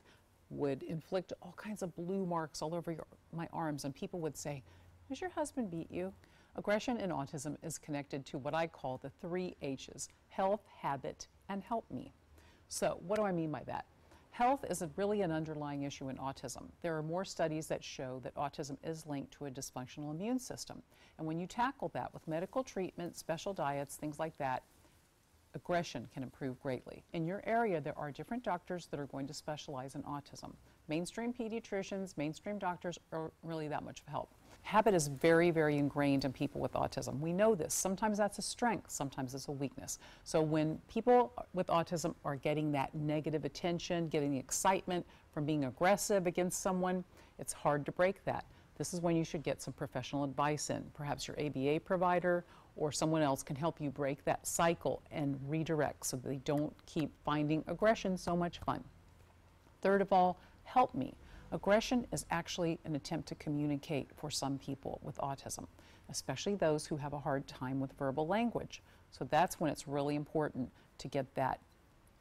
would inflict all kinds of blue marks all over my arms, and people would say, "Does your husband beat you?" Aggression in autism is connected to what I call the 3 H's: health, habit, and help me. So what do I mean by that? Health is really an underlying issue in autism. There are more studies that show that autism is linked to a dysfunctional immune system. And when you tackle that with medical treatment, special diets, things like that, aggression can improve greatly. In your area, there are different doctors that are going to specialize in autism. Mainstream pediatricians, mainstream doctors aren't really that much of help. Habit is very, very ingrained in people with autism. We know this. Sometimes that's a strength, sometimes it's a weakness. So when people with autism are getting that negative attention, getting the excitement from being aggressive against someone, it's hard to break that. This is when you should get some professional advice in. Perhaps your ABA provider or someone else can help you break that cycle and redirect so that they don't keep finding aggression so much fun. Third of all, help me. Aggression is actually an attempt to communicate for some people with autism, especially those who have a hard time with verbal language. So that's when it's really important to get that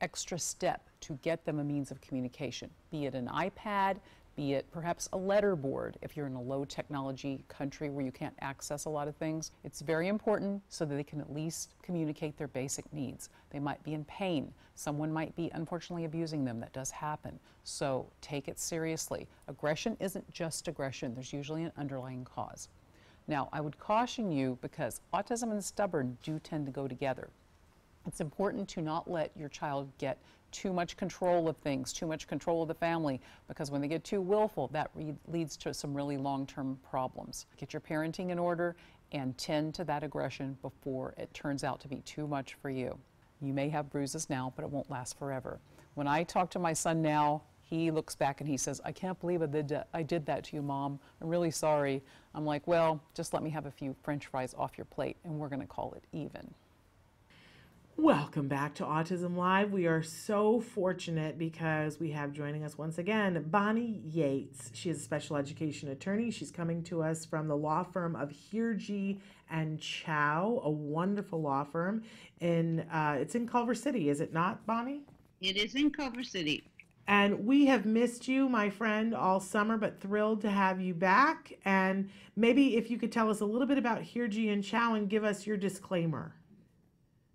extra step to get them a means of communication, be it an iPad, be it perhaps a letter board if you're in a low technology country where you can't access a lot of things. It's very important so that they can at least communicate their basic needs. They might be in pain. Someone might be unfortunately abusing them. That does happen. So take it seriously. Aggression isn't just aggression. There's usually an underlying cause. Now, I would caution you because autism and stubborn do tend to go together. It's important to not let your child get too much control of things, too much control of the family, because when they get too willful, that leads to some really long-term problems. Get your parenting in order and tend to that aggression before it turns out to be too much for you. You may have bruises now, but it won't last forever. When I talk to my son now, he looks back and he says, "I can't believe I did that to you, Mom. I'm really sorry." I'm like, "Well, just let me have a few French fries off your plate and we're going to call it even." Welcome back to Autism Live. We are so fortunate because we have joining us once again Bonnie Yates. She is a special education attorney. She's coming to us from the law firm of Hirji and Chow, a wonderful law firm. It's in Culver City, is it not, Bonnie? It is in Culver City. And we have missed you, my friend, all summer, but thrilled to have you back. And maybe if you could tell us a little bit about Hirji and Chow and give us your disclaimer.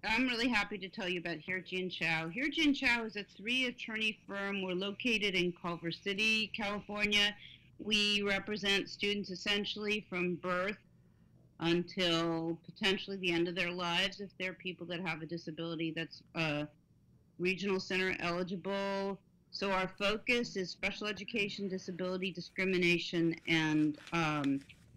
I'm really happy to tell you about Hirji and Chow. Hirji and Chow is a 3-attorney firm. We're located in Culver City, California. We represent students essentially from birth until potentially the end of their lives if they're people that have a disability that's regional center eligible. So our focus is special education, disability discrimination, and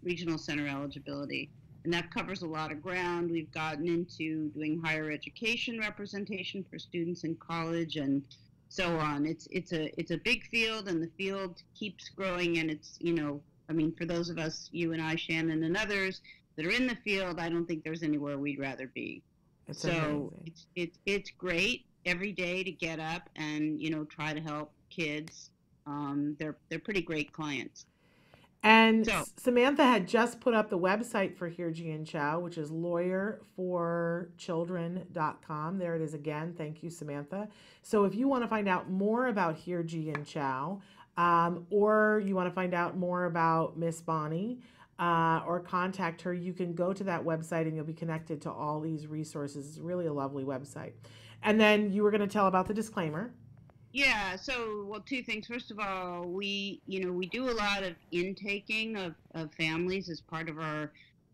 regional center eligibility. And that covers a lot of ground. We've gotten into doing higher education representation for students in college and so on. It's a big field, and the field keeps growing. And it's, I mean, for those of us, you and I, Shannon, and others that are in the field, I don't think there's anywhere we'd rather be. It's So amazing. it's great every day to get up and try to help kids. They're pretty great clients. And So Samantha had just put up the website for Hirji and Chow, which is lawyerforchildren.com. There it is again. Thank you, Samantha. So if you want to find out more about Hirji and Chow, or you want to find out more about Miss Bonnie, or contact her, you can go to that website and you'll be connected to all these resources. It's really a lovely website. And then you were going to tell about the disclaimer. yeah, so well, two things. First of all, we do a lot of intaking of families as part of our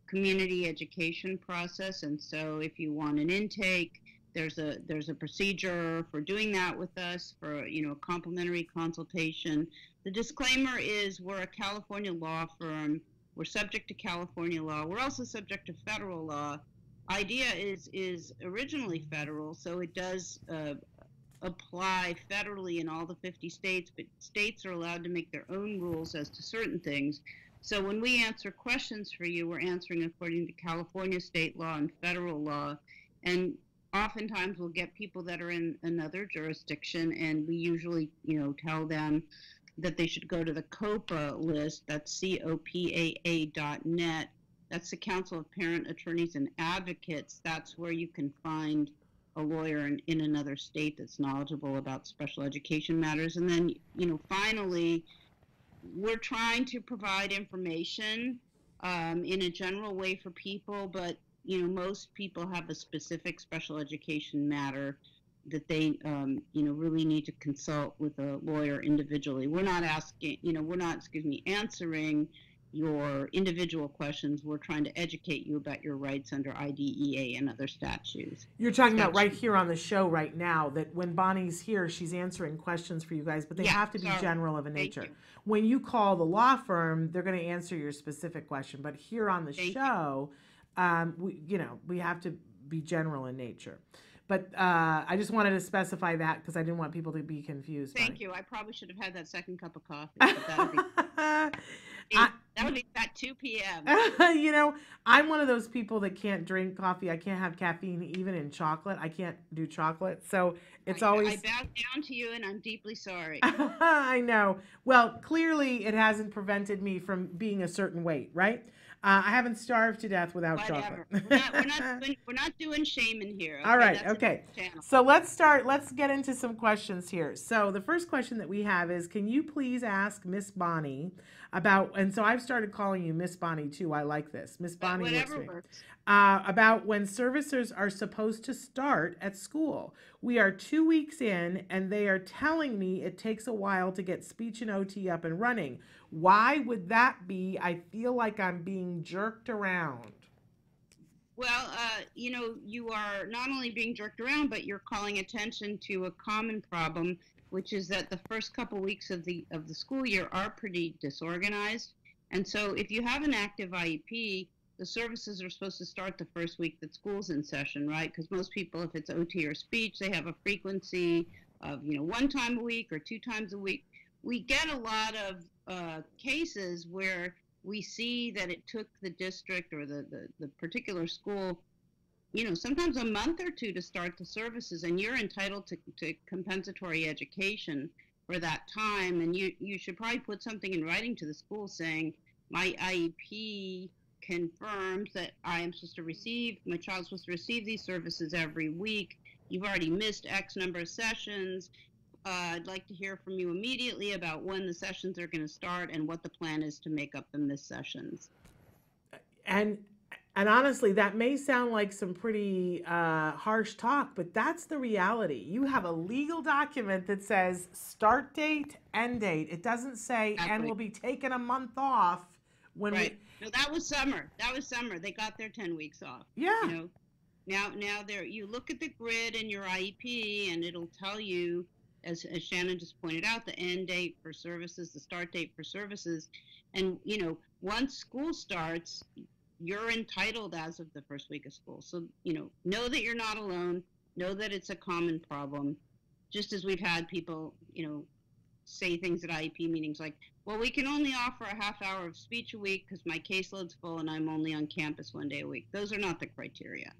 community education process. And so if you want an intake, there's a procedure for doing that with us for a complimentary consultation. The disclaimer is we're a California law firm. We're subject to California law. We're also subject to federal law. IDEA is originally federal, so it does apply federally in all the 50 states, but states are allowed to make their own rules as to certain things. So when we answer questions for you, we're answering according to California state law and federal law. And oftentimes we'll get people that are in another jurisdiction, and we usually, tell them that they should go to the COPA list. That's COPAA.net. That's the Council of Parent Attorneys and Advocates. That's where you can find a lawyer in another state that's knowledgeable about special education matters. And then, finally, we're trying to provide information in a general way for people, but, most people have a specific special education matter that they, really need to consult with a lawyer individually. We're not answering your individual questions. We're trying to educate you about your rights under IDEA and other statutes. You're talking about right here on the show right now, that when Bonnie's here, she's answering questions for you guys, but they have to be general of a nature. When you call the law firm, they're going to answer your specific question. But here on the show, we have to be general in nature. But I just wanted to specify that because I didn't want people to be confused. Thank you. I probably should have had that second cup of coffee. But that would be at 2 p.m. I'm one of those people that can't drink coffee. I can't have caffeine even in chocolate. I can't do chocolate. So it's always... I bow down to you, and I'm deeply sorry. I know. Well, clearly it hasn't prevented me from being a certain weight, right? I haven't starved to death without chocolate. We're not doing shaming here. Okay? All right. Okay. So let's get into some questions here. So the first question that we have is, can you please ask Miss Bonnie about, and so I've started calling you Miss Bonnie too. I like this. Miss Bonnie. Whatever works. About when servicers are supposed to start at school. We are 2 weeks in, and they are telling me it takes a while to get speech and OT up and running. Why would that be? I feel like I'm being jerked around. Well, you are not only being jerked around, but you're calling attention to a common problem, which is that the first couple weeks of the school year are pretty disorganized. And so if you have an active IEP, the services are supposed to start the first week that school's in session, right? Because most people, if it's OT or speech, they have a frequency of, 1 time a week or 2 times a week. We get a lot of cases where we see that it took the district or the particular school, sometimes a month or 2 to start the services, and you're entitled to compensatory education for that time. And you should probably put something in writing to the school saying, my IEP confirms that my child's supposed to receive these services every week. You've already missed X number of sessions. I'd like to hear from you immediately about when the sessions are going to start and what the plan is to make up the missed sessions. And And honestly, that may sound like some pretty harsh talk, but that's the reality. You have a legal document that says start date, end date. It doesn't say, and Exactly. we'll be taking a month off when Right. No, that was summer. That was summer. They got their 10 weeks off. Yeah. You know, now there, you look at the grid in your IEP and it'll tell you, as Shannon just pointed out, the end date for services, the start date for services. And, you know, once school starts, you're entitled as of the first week of school. So, you know that you're not alone, know that it's a common problem. Just as we've had people, you know, say things at IEP meetings like, well, we can only offer a half hour of speech a week because my caseload's full and I'm only on campus 1 day a week. Those are not the criteria.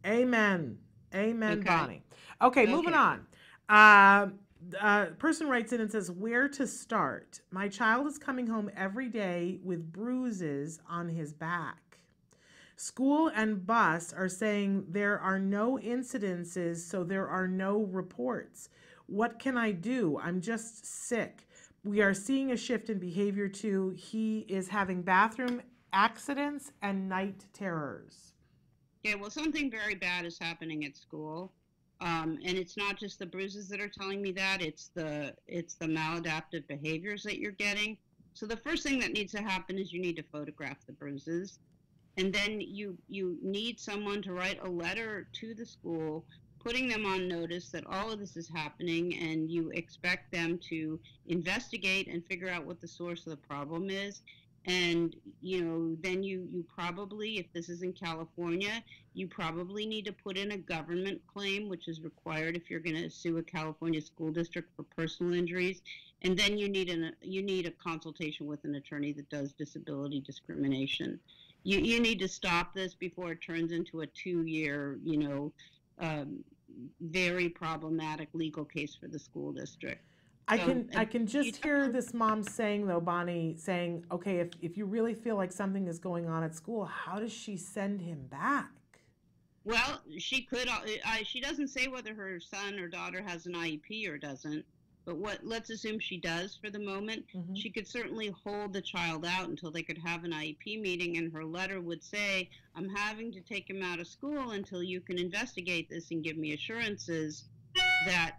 Amen. Amen, Okay. Bonnie. Okay, moving on. Person writes in and says, where to start? My child is coming home every day with bruises on his back. School and bus are saying there are no incidences, so there are no reports. What can I do? I'm just sick. We are seeing a shift in behavior too. He is having bathroom accidents and night terrors. Yeah, well, something very bad is happening at school. And it's not just the bruises that are telling me that, it's the maladaptive behaviors that you're getting. So the first thing that needs to happen is you need to photograph the bruises. And then you need someone to write a letter to the school, putting them on notice that all of this is happening, and you expect them to investigate and figure out what the source of the problem is. And, you know, then you probably, if this is in California, you probably need to put in a government claim, which is required if you're going to sue a California school district for personal injuries. And then you need a consultation with an attorney that does disability discrimination. You need to stop this before it turns into a 2-year, you know, very problematic legal case for the school district. I can just hear this mom saying, though, Bonnie, saying, okay, if you really feel like something is going on at school, how does she send him back? Well, she could. She doesn't say whether her son or daughter has an IEP or doesn't. But let's assume she does for the moment. Mm-hmm. She could certainly hold the child out until they could have an IEP meeting, and her letter would say, I'm having to take him out of school until you can investigate this and give me assurances that,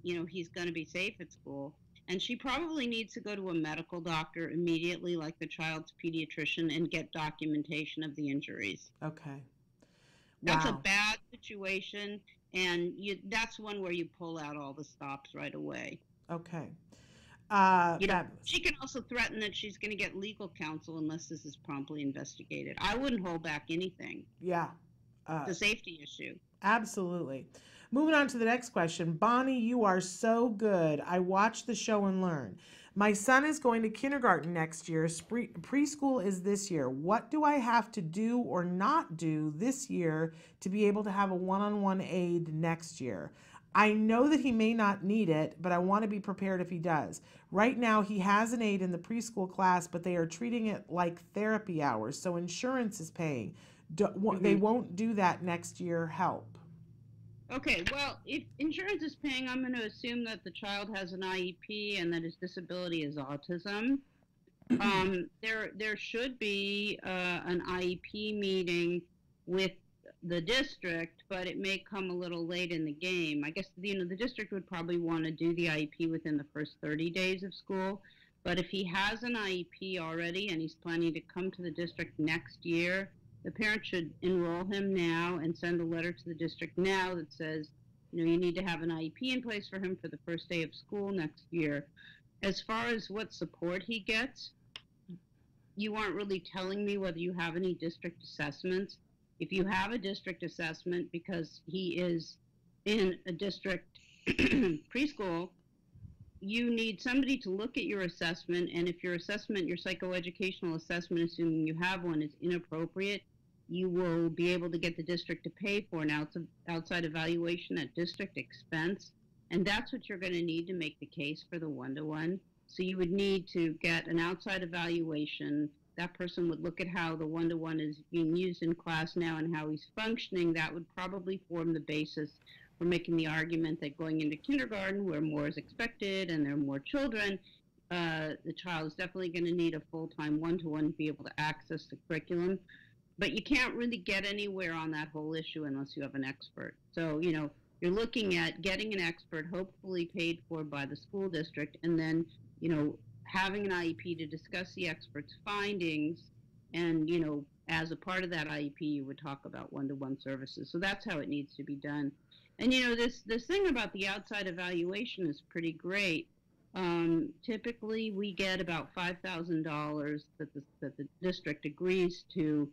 you know, he's going to be safe at school. And she probably needs to go to a medical doctor immediately, like the child's pediatrician, and get documentation of the injuries. Okay. That's a bad situation, and that's one where you pull out all the stops right away. Okay. You know, she can also threaten that she's going to get legal counsel unless this is promptly investigated. I wouldn't hold back anything. Yeah. It's a safety issue. Absolutely. Moving on to the next question. Bonnie, you are so good. I watch the show and learn. My son is going to kindergarten next year. Preschool is this year. What do I have to do or not do this year to be able to have a one-on-one aid next year? I know that he may not need it, but I want to be prepared if he does. Right now, he has an aid in the preschool class, but they are treating it like therapy hours, so insurance is paying. They won't do that next year. Help. Okay, well, if insurance is paying, I'm going to assume that the child has an IEP and that his disability is autism. There should be an IEP meeting with the district, but it may come a little late in the game. I guess, you know, the district would probably want to do the IEP within the first 30 days of school. But if he has an IEP already and he's planning to come to the district next year, the parent should enroll him now and send a letter to the district now that says, you know, you need to have an IEP in place for him for the first day of school next year. As far as what support he gets, you aren't really telling me whether you have any district assessments. If you have a district assessment because he is in a district preschool, you need somebody to look at your assessment, and if your assessment, your psychoeducational assessment, assuming you have one, is inappropriate, you will be able to get the district to pay for an outside evaluation at district expense, and that's what you're going to need to make the case for the one-to-one. So you would need to get an outside evaluation. That person would look at how the one-to-one is being used in class now and how he's functioning. That would probably form the basis for making the argument that going into kindergarten, where more is expected and there are more children, the child is definitely going to need a full-time one-to-one to be able to access the curriculum. but you can't really get anywhere on that whole issue unless you have an expert. So, you're looking at getting an expert, hopefully paid for by the school district, and then, having an IEP to discuss the expert's findings. And, as a part of that IEP, you would talk about one-to-one services. So that's how it needs to be done. And, this thing about the outside evaluation is pretty great. Typically, we get about $5,000 that the district agrees to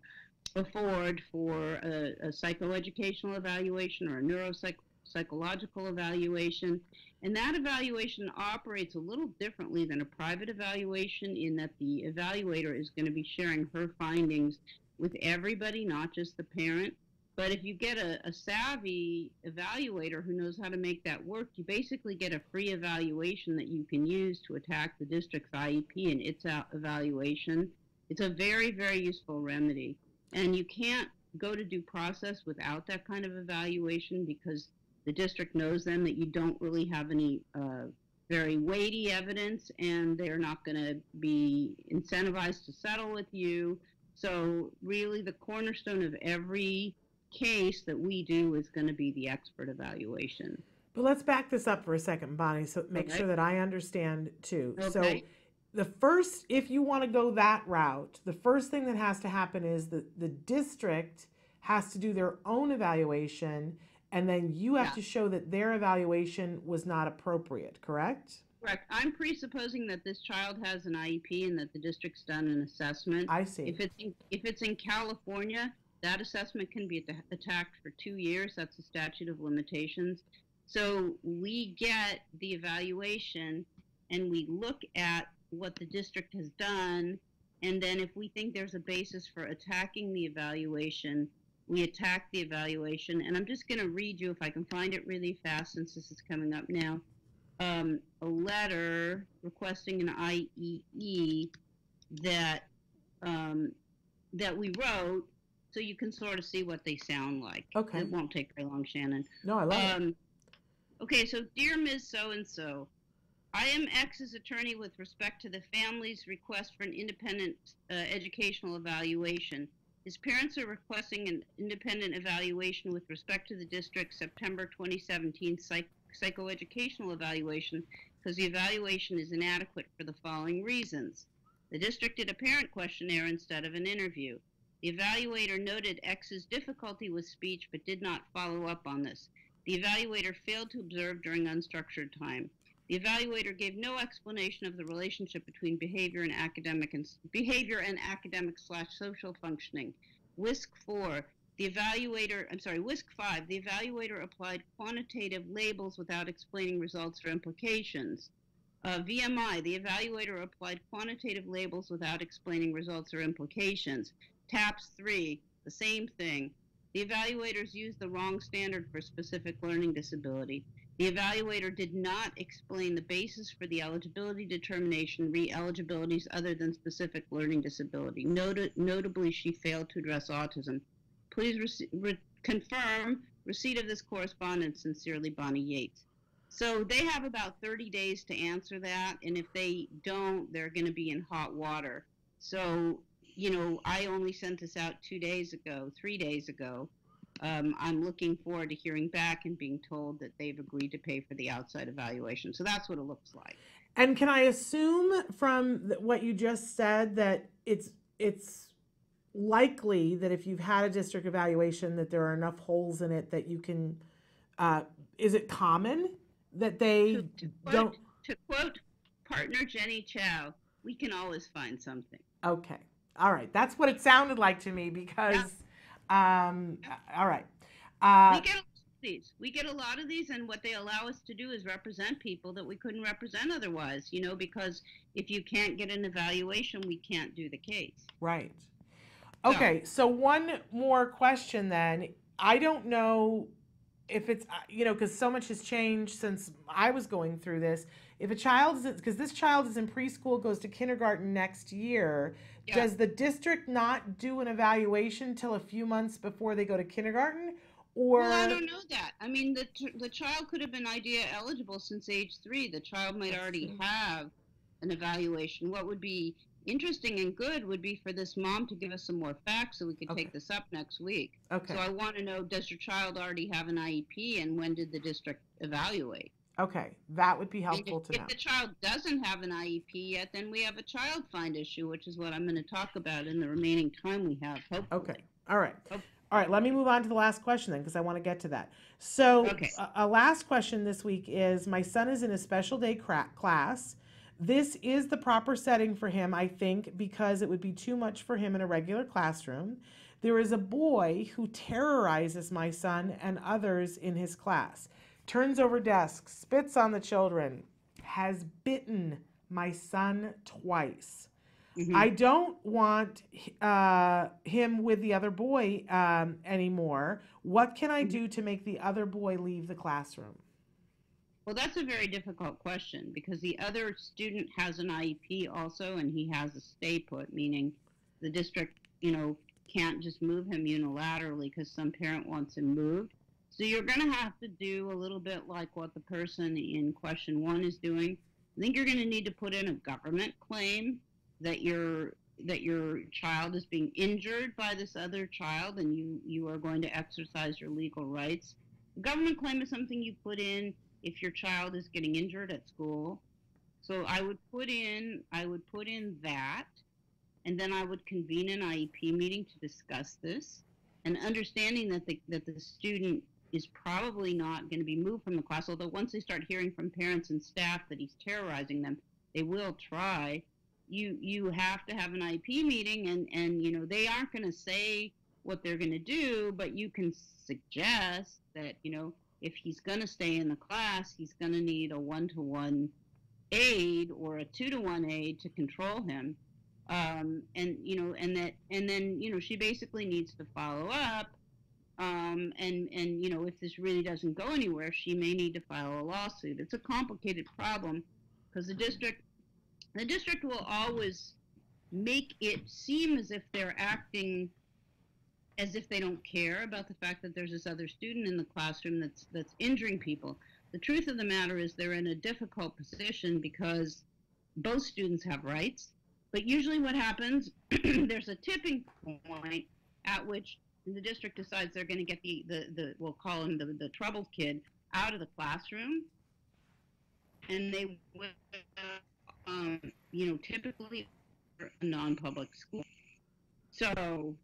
afford for a psychoeducational evaluation or a neuropsychological evaluation. And that evaluation operates a little differently than a private evaluation in that the evaluator is going to be sharing her findings with everybody, not just the parent. But if you get a savvy evaluator who knows how to make that work, you basically get a free evaluation that you can use to attack the district's IEP and its evaluation. It's a very, very useful remedy. And you can't go to due process without that kind of evaluation because the district knows then that you don't really have any very weighty evidence, and they're not going to be incentivized to settle with you. So really the cornerstone of every case that we do is going to be the expert evaluation. But let's back this up for a second, Bonnie, so make sure that I understand too. Okay. So the first, if you want to go that route, the first thing that has to happen is that the district has to do their own evaluation, and then you have to show that their evaluation was not appropriate, correct? Correct. I'm presupposing that this child has an IEP and that the district's done an assessment. I see. If it's in California, that assessment can be attacked for 2 years. That's the statute of limitations. So we get the evaluation and we look at what the district has done, and then if we think there's a basis for attacking the evaluation, we attack the evaluation. And I'm just going to read you, if I can find it really fast since this is coming up now, a letter requesting an IEE that we wrote, so you can sort of see what they sound like. Okay. It won't take very long, Shannon. No, I love it. Okay, so dear Ms. So-and-so, I am X's attorney with respect to the family's request for an independent educational evaluation. His parents are requesting an independent evaluation with respect to the district's September 2017 psychoeducational evaluation because the evaluation is inadequate for the following reasons. The district did a parent questionnaire instead of an interview. The evaluator noted X's difficulty with speech but did not follow up on this. The evaluator failed to observe during unstructured time. The evaluator gave no explanation of the relationship between behavior and academic/social functioning. WISC 5, the evaluator applied quantitative labels without explaining results or implications. VMI, the evaluator applied quantitative labels without explaining results or implications. TAPS 3, the same thing. The evaluators used the wrong standard for specific learning disability. The evaluator did not explain the basis for the eligibility determination, re-eligibilities other than specific learning disability. Notably, she failed to address autism. Please confirm receipt of this correspondence. Sincerely, Bonnie Yates. So they have about 30 days to answer that, and if they don't, they're going to be in hot water. So, I only sent this out 3 days ago. I'm looking forward to hearing back and being told that they've agreed to pay for the outside evaluation. So that's what it looks like. And can I assume from what you just said that it's likely that if you've had a district evaluation that there are enough holes in it that you can, is it common that they don't? To quote partner Jenny Chow, we can always find something. Okay. All right. That's what it sounded like to me because, all right. We get a lot of these, and what they allow us to do is represent people that we couldn't represent otherwise, because if you can't get an evaluation, we can't do the case. Right. Okay. So one more question then. I don't know if it's, because so much has changed since I was going through this. If a child is, because this child is in preschool, goes to kindergarten next year, does the district not do an evaluation till a few months before they go to kindergarten? Or well, I don't know that. I mean, the child could have been IDEA eligible since age 3. The child might already have an evaluation. What would be, interesting and good would be for this mom to give us some more facts so we could take this up next week. Okay. So I want to know, does your child already have an IEP, and when did the district evaluate? Okay, that would be helpful to know. If the child doesn't have an IEP yet, then we have a child find issue, which is what I'm going to talk about in the remaining time we have, hopefully. Okay, all right. All right, let me move on to the last question then, because I want to get to that. So a last question this week is, my son is in a special day class. This is the proper setting for him, I think, because it would be too much for him in a regular classroom. There is a boy who terrorizes my son and others in his class. Turns over desks, spits on the children, has bitten my son twice. I don't want him with the other boy anymore. What can I do to make the other boy leave the classroom? Well, that's a very difficult question, because the other student has an IEP also, and he has a stay put, meaning the district, can't just move him unilaterally because some parent wants him moved. So you're going to have to do a little bit like what the person in question 1 is doing. I think you're going to need to put in a government claim that your child is being injured by this other child, and you are going to exercise your legal rights. A government claim is something you put in if your child is getting injured at school. So I would put in that, and then I would convene an IEP meeting to discuss this, and understanding that the student is probably not going to be moved from the class, although once they start hearing from parents and staff that he's terrorizing them, they will try. You have to have an IEP meeting, and they aren't going to say what they're going to do, but you can suggest that, if he's going to stay in the class, he's going to need a 1-to-1 aide or a 2-to-1 aide to control him. And then she basically needs to follow up. If this really doesn't go anywhere, she may need to file a lawsuit. It's a complicated problem because the district will always make it seem as if they're acting as if they don't care about the fact that there's this other student in the classroom that's injuring people. The truth of the matter is they're in a difficult position because both students have rights, but usually what happens, there's a tipping point at which the district decides they're going to get the we'll call him the troubled kid out of the classroom, and they will, typically a non-public school. So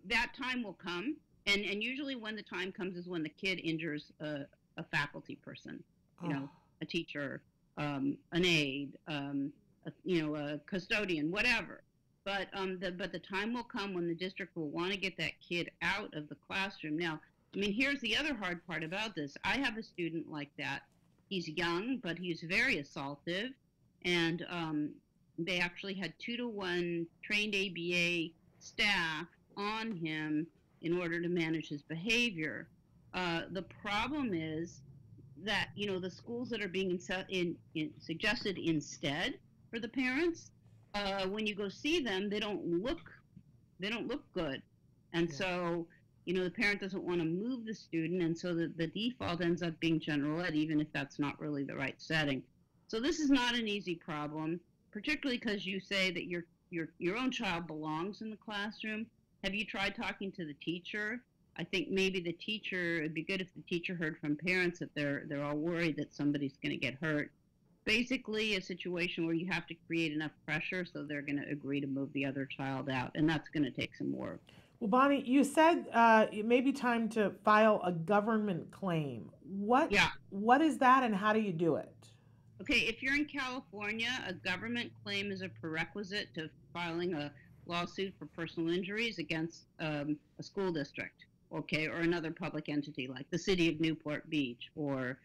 that time will come, and usually when the time comes is when the kid injures a faculty person, a teacher, an aide, a custodian, whatever. But the time will come when the district will want to get that kid out of the classroom. Now, here's the other hard part about this. I have a student like that. He's young, but he's very assaultive, and they actually had 2-to-1 trained ABA staff on him in order to manage his behavior. The problem is that, the schools that are being suggested instead for the parents, when you go see them, they don't look good. And so, the parent doesn't want to move the student, and so the default ends up being general ed, even if that's not really the right setting. So this is not an easy problem, particularly because you say that your own child belongs in the classroom. Have you tried talking to the teacher? I think maybe it'd be good if the teacher heard from parents that they're all worried that somebody's going to get hurt. Basically a situation where you have to create enough pressure so they're going to agree to move the other child out, and that's going to take some work. Well, Bonnie, you said it may be time to file a government claim. What is that, and how do you do it? Okay, if you're in California, a government claim is a prerequisite to filing a lawsuit for personal injuries against a school district, or another public entity like the city of Newport Beach or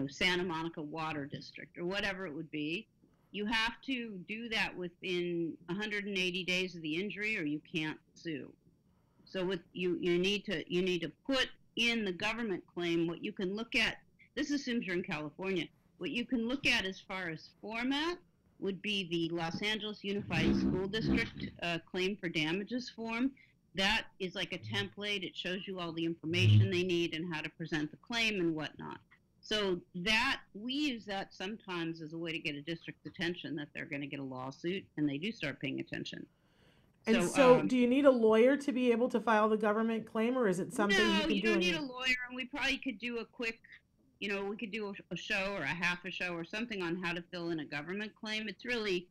Santa Monica Water District or whatever it would be. You have to do that within 180 days of the injury, or you can't sue. So you need to put in the government claim. What you can look at, this assumes you're in California, what you can look at as far as format would be the Los Angeles Unified School District claim for damages form. That is like a template. It shows you all the information they need and how to present the claim and whatnot. So that we use that sometimes as a way to get a district's attention that they're going to get a lawsuit, and they do start paying attention. And so, do you need a lawyer to be able to file the government claim, or is it something no, you can do? You don't need a lawyer, and we probably could do a quick, we could do a show or a half a show or something on how to fill in a government claim. It's really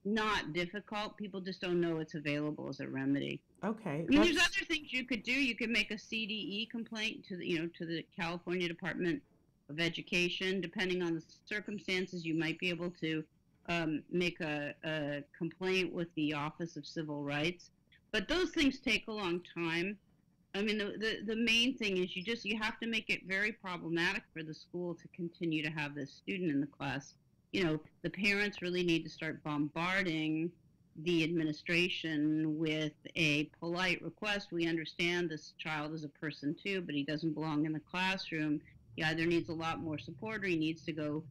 not difficult. People just don't know it's available as a remedy. Okay. I mean, there's other things you could do. You could make a CDE complaint to the California Department of Education. Depending on the circumstances, you might be able to make a complaint with the Office of Civil Rights. But those things take a long time. I mean, the main thing is you have to make it very problematic for the school to continue to have this student in the class. The parents really need to start bombarding the administration with a polite request. We understand this child is a person too, but he doesn't belong in the classroom. He either needs a lot more support or he needs to go,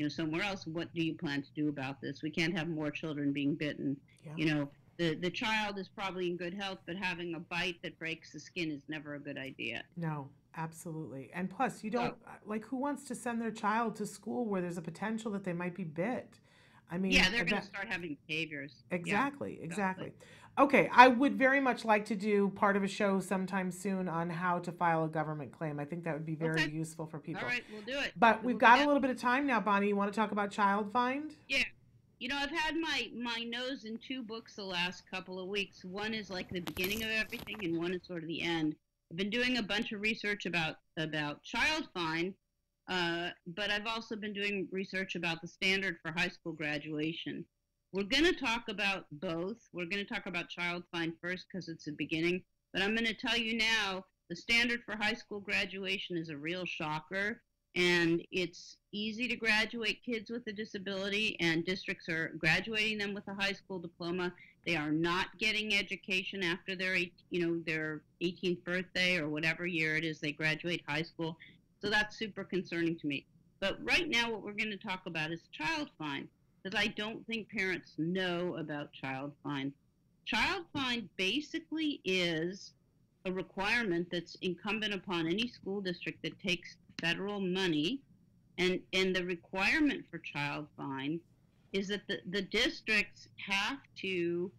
somewhere else. What do you plan to do about this? We can't have more children being bitten. Yeah. The child is probably in good health, but having a bite that breaks the skin is never a good idea. No, absolutely. And plus, you don't, who wants to send their child to school where there's a potential that they might be bit? I mean, yeah, they're going to start having behaviors. Exactly. Okay, I would very much like to do part of a show sometime soon on how to file a government claim. I think that would be very useful for people. All right, we'll do it. But we've got a little bit of time now, Bonnie. You want to talk about Child Find? Yeah. I've had my nose in two books the last couple of weeks. One is like the beginning of everything, and one is sort of the end. I've been doing a bunch of research about Child Find, but I've also been doing research about the standard for high school graduation. We're going to talk about both. We're going to talk about Child Find first because it's the beginning, but I'm going to tell you now, the standard for high school graduation is a real shocker. And it's easy to graduate kids with a disability, and districts are graduating them with a high school diploma. They are not getting education after their 18th birthday or whatever year it is they graduate high school. So that's super concerning to me. But right now what we're going to talk about is Child Find, because I don't think parents know about Child Find. Child Find basically is a requirement that's incumbent upon any school district that takes federal money, and the requirement for Child Find is that the districts have to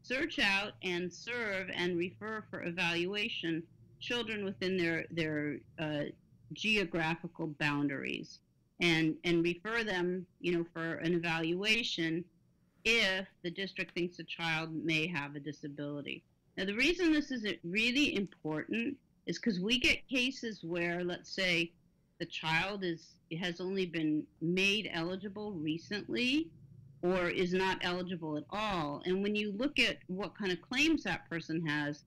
search out and serve and refer for evaluation children within their geographical boundaries, and refer them for an evaluation if the district thinks a child may have a disability. Now, the reason this is really important is because we get cases where, let's say, the child has only been made eligible recently or is not eligible at all. And when you look at what kind of claims that person has,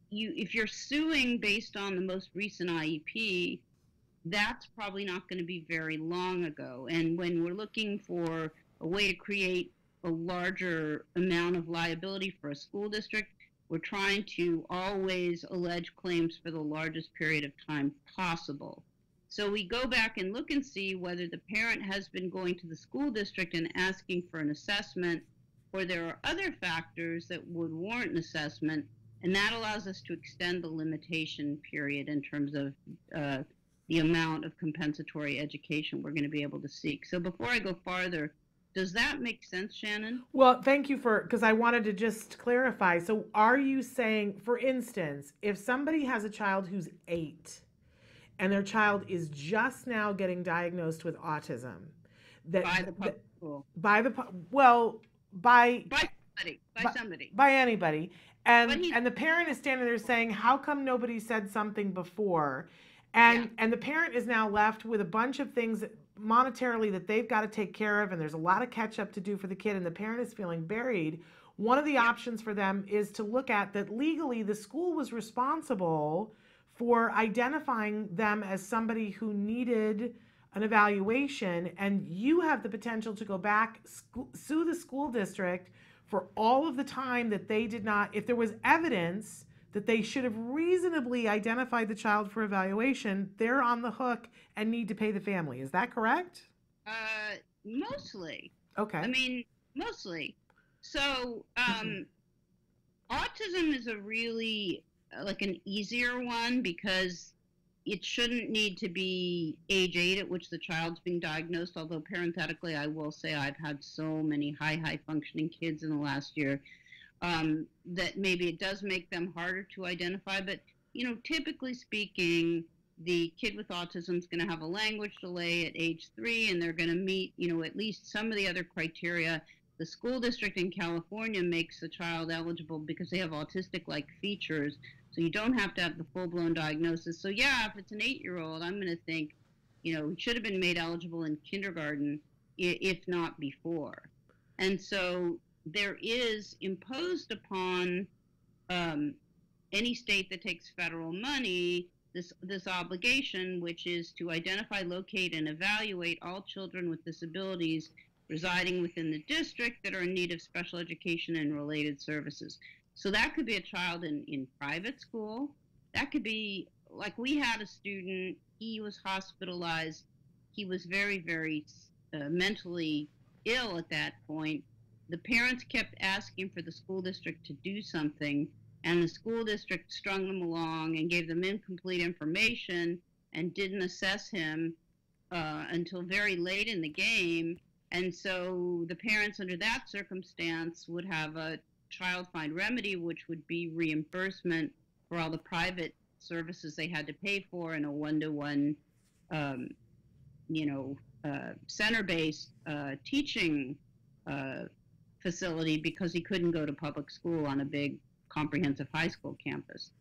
if you're suing based on the most recent IEP, that's probably not going to be very long ago. And when we're looking for a way to create a larger amount of liability for a school district, we're trying to always allege claims for the largest period of time possible. So we go back and look and see whether the parent has been going to the school district and asking for an assessment, or there are other factors that would warrant an assessment, and that allows us to extend the limitation period in terms of the amount of compensatory education we're going to be able to seek. So before I go farther, does that make sense, Shannon? Well, thank you because I wanted to just clarify. So are you saying, for instance, if somebody has a child who's 8 and their child is just now getting diagnosed with autism, by the public school, by somebody, by anybody, and the parent is standing there saying, how come nobody said something before? And the parent is now left with a bunch of things monetarily that they've got to take care of, and there's a lot of catch up to do for the kid, and the parent is feeling buried. One of the options for them is to look at that legally the school was responsible for identifying them as somebody who needed an evaluation, and you have the potential to go back, sue the school district for all of the time that they did not, if there was evidence that they should have reasonably identified the child for evaluation, they're on the hook and need to pay the family. Is that correct? Mostly. Okay. I mean, mostly. So, autism is a really, like an easier one because it shouldn't need to be age 8 at which the child's being diagnosed, although parenthetically I will say I've had so many high functioning kids in the last year that maybe it does make them harder to identify. But, typically speaking, the kid with autism is going to have a language delay at age 3, and they're going to meet, at least some of the other criteria. The school district in California makes the child eligible because they have autistic-like features, so you don't have to have the full-blown diagnosis. So yeah, if it's an 8-year-old, I'm going to think, it should have been made eligible in kindergarten, if not before. And so there is imposed upon any state that takes federal money this obligation, which is to identify, locate, and evaluate all children with disabilities residing within the district that are in need of special education and related services. So that could be a child in private school. That could be, like, we had a student, he was hospitalized. He was very, very mentally ill at that point. The parents kept asking for the school district to do something, and the school district strung them along and gave them incomplete information and didn't assess him until very late in the game. And so the parents under that circumstance would have a child find remedy, which would be reimbursement for all the private services they had to pay for in a one-to-one, center-based teaching facility, because he couldn't go to public school on a big comprehensive high school campus.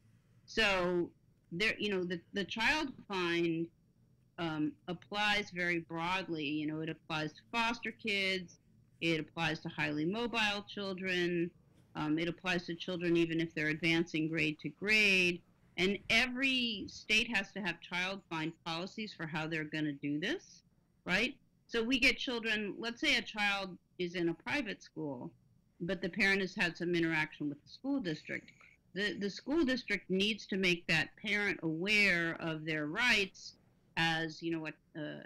So there, the child find applies very broadly. It applies to foster kids, it applies to highly mobile children, it applies to children even if they're advancing grade to grade. And every state has to have child find policies for how they're going to do this, right? So we get children, let's say a child is in a private school, but the parent has had some interaction with the school district. The school district needs to make that parent aware of their rights as,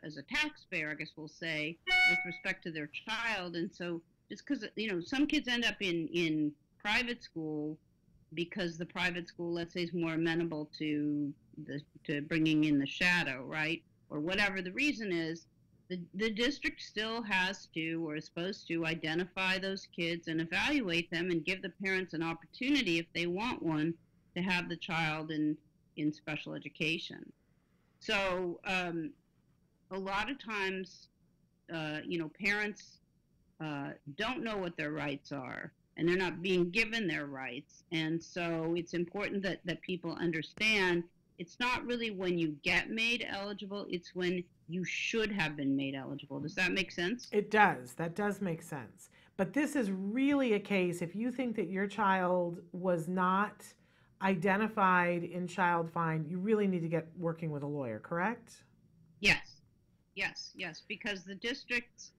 as a taxpayer, I guess we'll say, with respect to their child. And so just because, some kids end up in private school because the private school, let's say, is more amenable to bringing in the shadow, right? Or whatever the reason is, the district still has to, or is supposed to, identify those kids and evaluate them and give the parents an opportunity, if they want one, to have the child in special education. So a lot of times, parents don't know what their rights are, and they're not being given their rights. And so it's important that people understand it's not really when you get made eligible, it's when you should have been made eligible. Does that make sense? It does. That does make sense. But this is really a case, if you think that your child was not identified in Child Find, you really need to get working with a lawyer, correct? Yes, because the districts,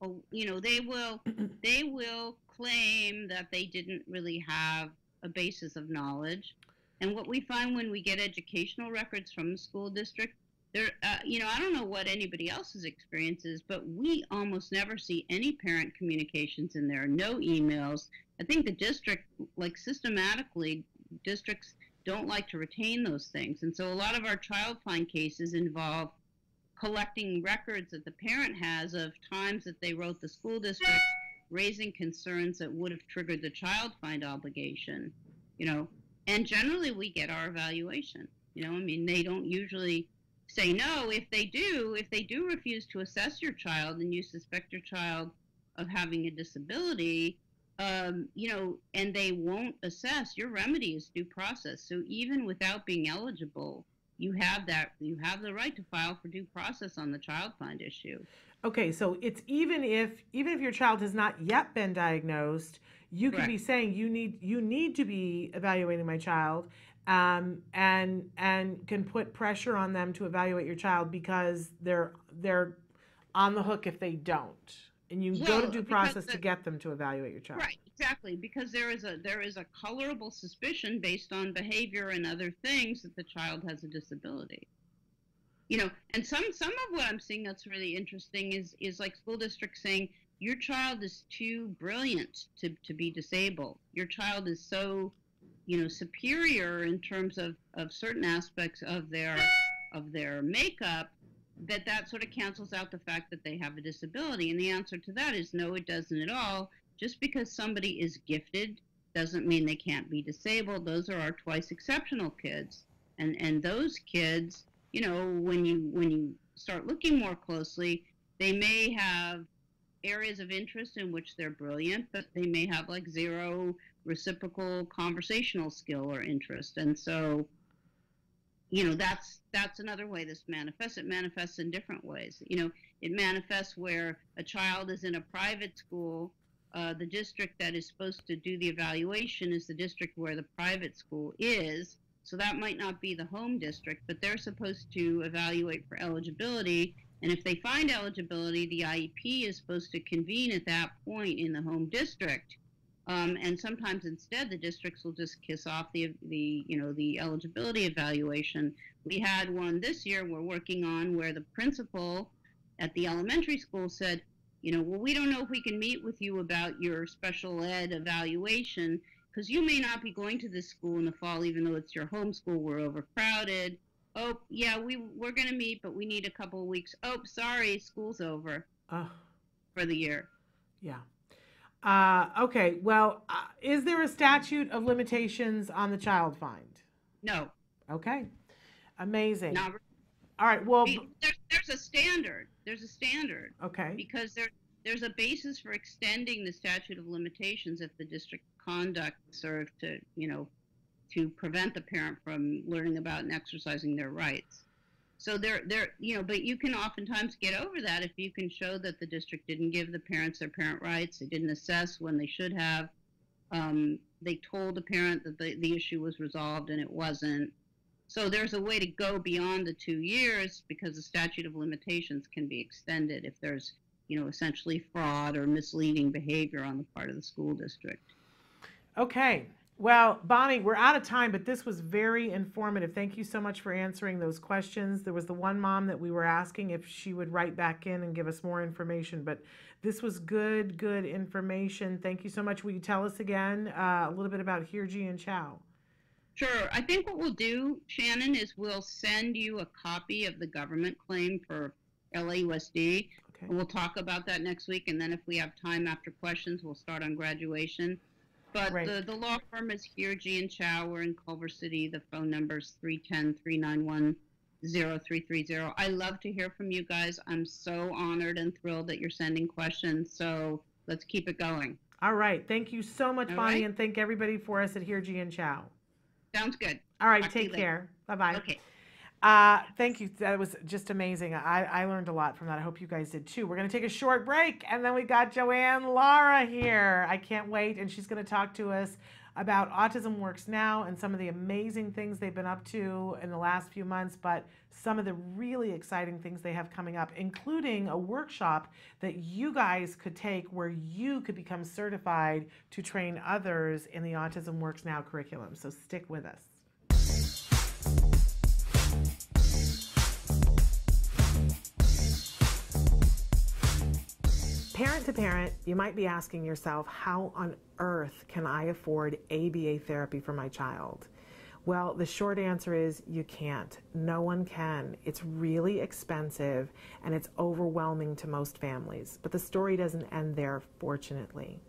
they will claim that they didn't really have a basis of knowledge. And what we find when we get educational records from the school district, I don't know what anybody else's experience is, but we almost never see any parent communications in there, no emails. I think the district, systematically, districts don't like to retain those things. And so a lot of our child find cases involve collecting records that the parent has of times that they wrote the school district raising concerns that would have triggered the child find obligation, and generally we get our evaluation. They don't usually say no. If they do refuse to assess your child and you suspect your child of having a disability, and they won't assess, your remedy is due process. So even without being eligible, you have the right to file for due process on the child find issue. Okay, so it's even if your child has not yet been diagnosed, you can be saying you need to be evaluating my child, and can put pressure on them to evaluate your child because they're on the hook if they don't, and you go to due process to get them to evaluate your child. Right, exactly, because there is a colorable suspicion based on behavior and other things that the child has a disability. And some of what I'm seeing that's really interesting is like school districts saying your child is too brilliant to be disabled. Your child is so, superior in terms of certain aspects of their their makeup, that sort of cancels out the fact that they have a disability. And the answer to that is no, it doesn't at all. Just because somebody is gifted doesn't mean they can't be disabled. Those are our twice exceptional kids. And those kids, you know, when you start looking more closely, they may have areas of interest in which they're brilliant, but they may have like zero reciprocal conversational skill or interest. And so, you know, that's another way this manifests. It manifests in different ways. You know, it manifests where a child is in a private school. The district that is supposed to do the evaluation is the district where the private school is. So that might not be the home district, but they're supposed to evaluate for eligibility. And if they find eligibility, the IEP is supposed to convene at that point in the home district. And sometimes instead, the districts will just kiss off the eligibility evaluation. We had one this year we're working on where the principal at the elementary school said, you know, well, we don't know if we can meet with you about your special ed evaluation because you may not be going to this school in the fall, even though it's your home school. We're overcrowded. Oh, yeah, we're going to meet, but we need a couple of weeks. Oh, sorry, school's over for the year. Yeah. Okay, well, is there a statute of limitations on the child find? No. Okay, amazing. Not, all right, well... There's a standard. There's a standard. Okay. Because there's a basis for extending the statute of limitations if the district conduct served to, you know, to prevent the parent from learning about and exercising their rights. So you know, but you can oftentimes get over that if you can show that the district didn't give the parents their parent rights, they didn't assess when they should have, they told the parent that the issue was resolved and it wasn't. So there's a way to go beyond the 2 years because the statute of limitations can be extended if there's, you know, essentially fraud or misleading behavior on the part of the school district. Okay. Well, Bonnie, we're out of time, but this was very informative. Thank you so much for answering those questions. There was the one mom that we were asking if she would write back in and give us more information, but this was good information. Thank you so much. Will you tell us again a little bit about Hirji and Chow? Sure. I think what we'll do, Shannon, is we'll send you a copy of the government claim for LAUSD. Okay. We'll talk about that next week, and then if we have time after questions, we'll start on graduation. But right. The law firm is Hirji and Chow. We're in Culver City. The phone number is 310-391-0330. I love to hear from you guys. I'm so honored and thrilled that you're sending questions. So let's keep it going. All right. Thank you so much, Bonnie, and thank everybody for us at Hirji and Chow. Sounds good. All right. Take care. Bye-bye. Okay. Thank you. That was just amazing. I learned a lot from that. I hope you guys did too. We're going to take a short break, and then we got Joanne Lara here. I can't wait, and she's going to talk to us about Autism Works Now and some of the amazing things they've been up to in the last few months, but some of the really exciting things they have coming up, including a workshop that you guys could take where you could become certified to train others in the Autism Works Now curriculum. So stick with us. Parent to parent, you might be asking yourself, how on earth can I afford ABA therapy for my child? Well, the short answer is you can't. No one can. It's really expensive and it's overwhelming to most families. But the story doesn't end there, fortunately.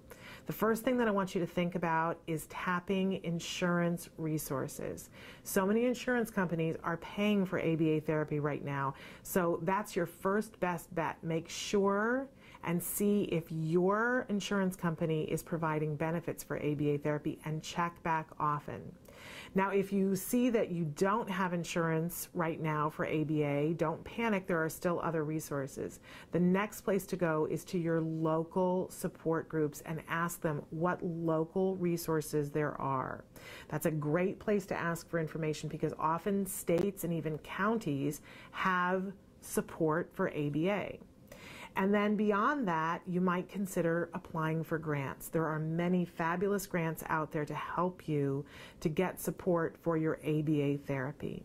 The first thing that I want you to think about is tapping insurance resources. So many insurance companies are paying for ABA therapy right now. So that's your first best bet. Make sure and see if your insurance company is providing benefits for ABA therapy and check back often. Now, if you see that you don't have insurance right now for ABA, don't panic, there are still other resources. The next place to go is to your local support groups and ask them what local resources there are. That's a great place to ask for information because often states and even counties have support for ABA. And then beyond that, you might consider applying for grants. There are many fabulous grants out there to help you to get support for your ABA therapy.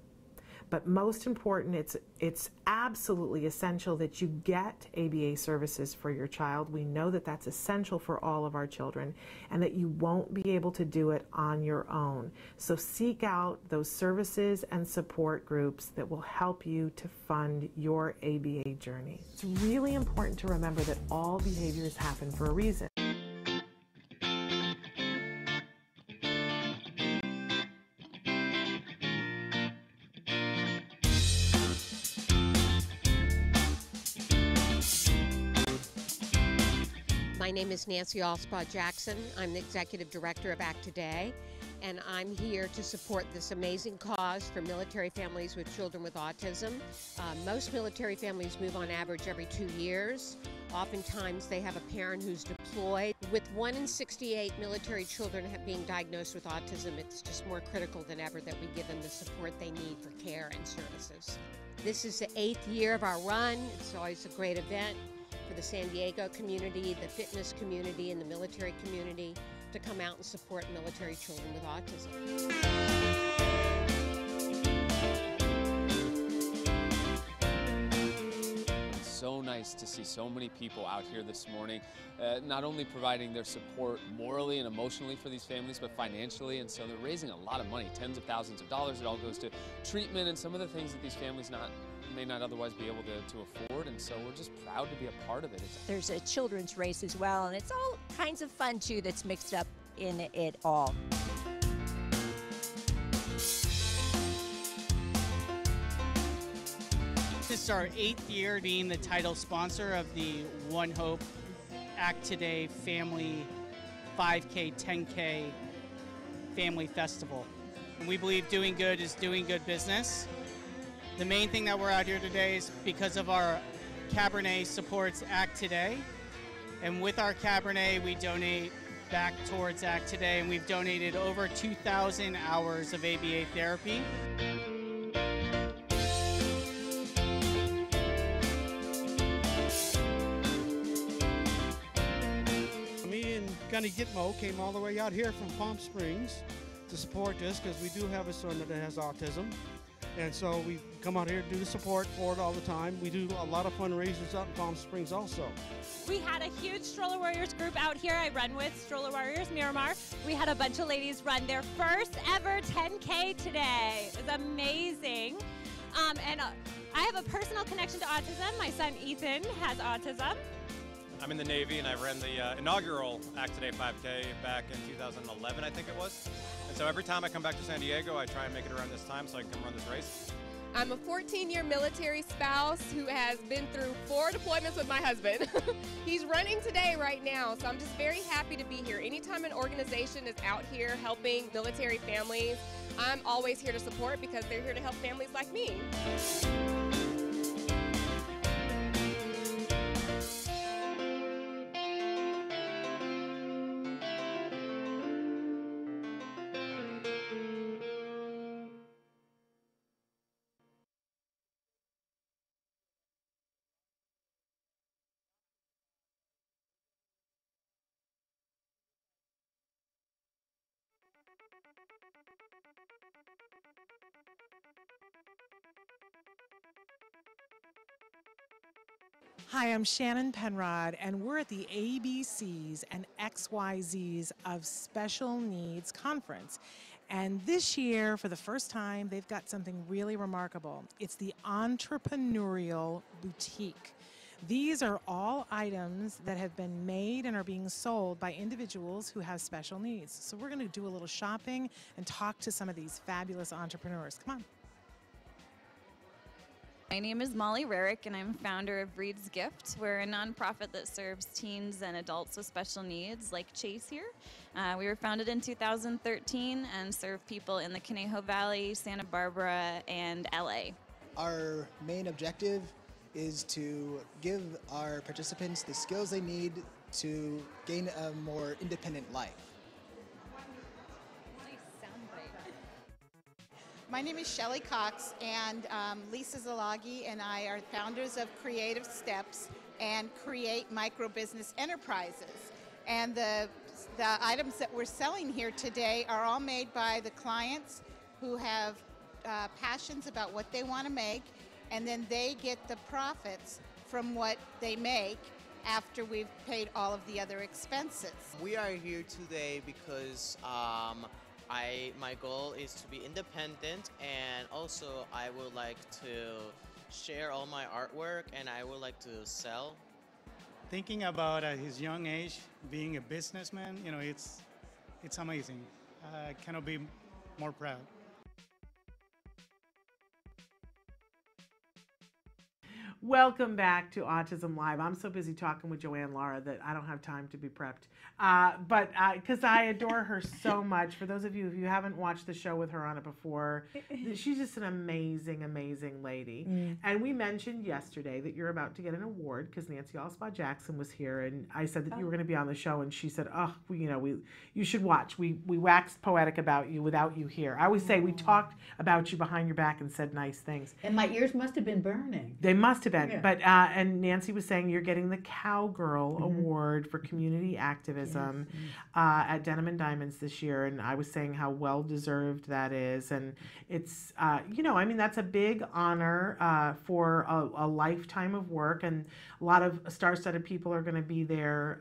But most important, it's absolutely essential that you get ABA services for your child. We know that that's essential for all of our children, and that you won't be able to do it on your own. So seek out those services and support groups that will help you to fund your ABA journey. It's really important to remember that all behaviors happen for a reason. My name is Nancy Allspaw Jackson. I'm the Executive Director of ACT Today, and I'm here to support this amazing cause for military families with children with autism. Most military families move on average every 2 years. Oftentimes they have a parent who's deployed. With 1 in 68 military children being diagnosed with autism, it's just more critical than ever that we give them the support they need for care and services. This is the 8th year of our run. It's always a great event for the San Diego community, the fitness community, and the military community to come out and support military children with autism. It's so nice to see so many people out here this morning, not only providing their support morally and emotionally for these families, but financially, and so they're raising a lot of money, tens of thousands of dollars. It all goes to treatment and some of the things that these families may not otherwise be able to afford, and so we're just proud to be a part of it. There's a children's race as well, and it's all kinds of fun too that's mixed up in it all. This is our 8th year being the title sponsor of the One Hope Act Today Family 5K, 10K Family Festival. And we believe doing good is doing good business. The main thing that we're out here today is because of our Cabernet supports ACT Today. And with our Cabernet, we donate back towards ACT Today, and we've donated over 2,000 hours of ABA therapy. Me and Gunny Gitmo came all the way out here from Palm Springs to support this because we do have a son that has autism. And so we come out here to do the support for it all the time. We do a lot of fundraisers out in Palm Springs also. We had a huge Stroller Warriors group out here. I run with Stroller Warriors Miramar. We had a bunch of ladies run their first ever 10K today. It was amazing. I have a personal connection to autism. My son Ethan has autism. I'm in the Navy, and I ran the inaugural Act Today 5K back in 2011, I think it was. And so every time I come back to San Diego, I try and make it around this time so I can come run this race. I'm a 14-year military spouse who has been through 4 deployments with my husband. He's running today right now, so I'm just very happy to be here. Anytime an organization is out here helping military families, I'm always here to support because they're here to help families like me. Hi, I'm Shannon Penrod, and we're at the ABCs and XYZs of Special Needs Conference. And this year, for the first time, they've got something really remarkable. It's the Entrepreneurial Boutique. These are all items that have been made and are being sold by individuals who have special needs. So we're going to do a little shopping and talk to some of these fabulous entrepreneurs. Come on. My name is Molly Rarick, and I'm founder of Breed's Gift. We're a nonprofit that serves teens and adults with special needs, like Chase here. We were founded in 2013 and serve people in the Conejo Valley, Santa Barbara, and LA. Our main objective is to give our participants the skills they need to gain a more independent life. My name is Shelley Cox, and Lisa Zalagi and I are founders of Creative Steps and Create Micro Business Enterprises. And the items that we're selling here today are all made by the clients who have passions about what they want to make, and then they get the profits from what they make after we've paid all of the other expenses. We are here today because my goal is to be independent, and also I would like to share all my artwork, and I would like to sell. Thinking about at his young age being a businessman, you know, it's amazing. I cannot be more proud. Welcome back to Autism Live. I'm so busy talking with Joanne Lara that I don't have time to be prepped. But because I adore her so much. For those of you, if you haven't watched the show with her on it before, she's just an amazing, amazing lady. And we mentioned yesterday that you're about to get an award because Nancy Allspaw Jackson was here, and I said that you were going to be on the show, and she said, "Oh, you should watch. We waxed poetic about you without you here." I always say we talked about you behind your back and said nice things. And my ears must have been burning. They must have been. Yeah. But and Nancy was saying you're getting the Cowgirl Award for community activism at Denim and Diamonds this year, and I was saying how well deserved that is, and it's I mean, that's a big honor for a lifetime of work, and a lot of star-studded people are going to be there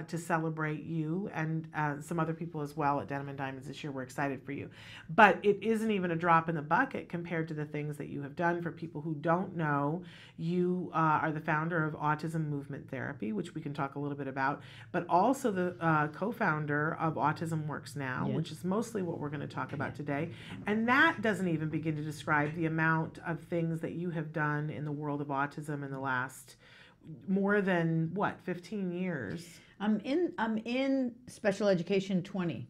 to celebrate you, and some other people as well at Denim and Diamonds this year. We're excited for you, but it isn't even a drop in the bucket compared to the things that you have done. For people who don't know, you are the founder of Autism Movement Therapy, which we can talk a little bit about, but also the co-founder of Autism Works Now, which is mostly what we're going to talk about today. And that doesn't even begin to describe the amount of things that you have done in the world of autism in the last more than 15 years. I'm in special education 20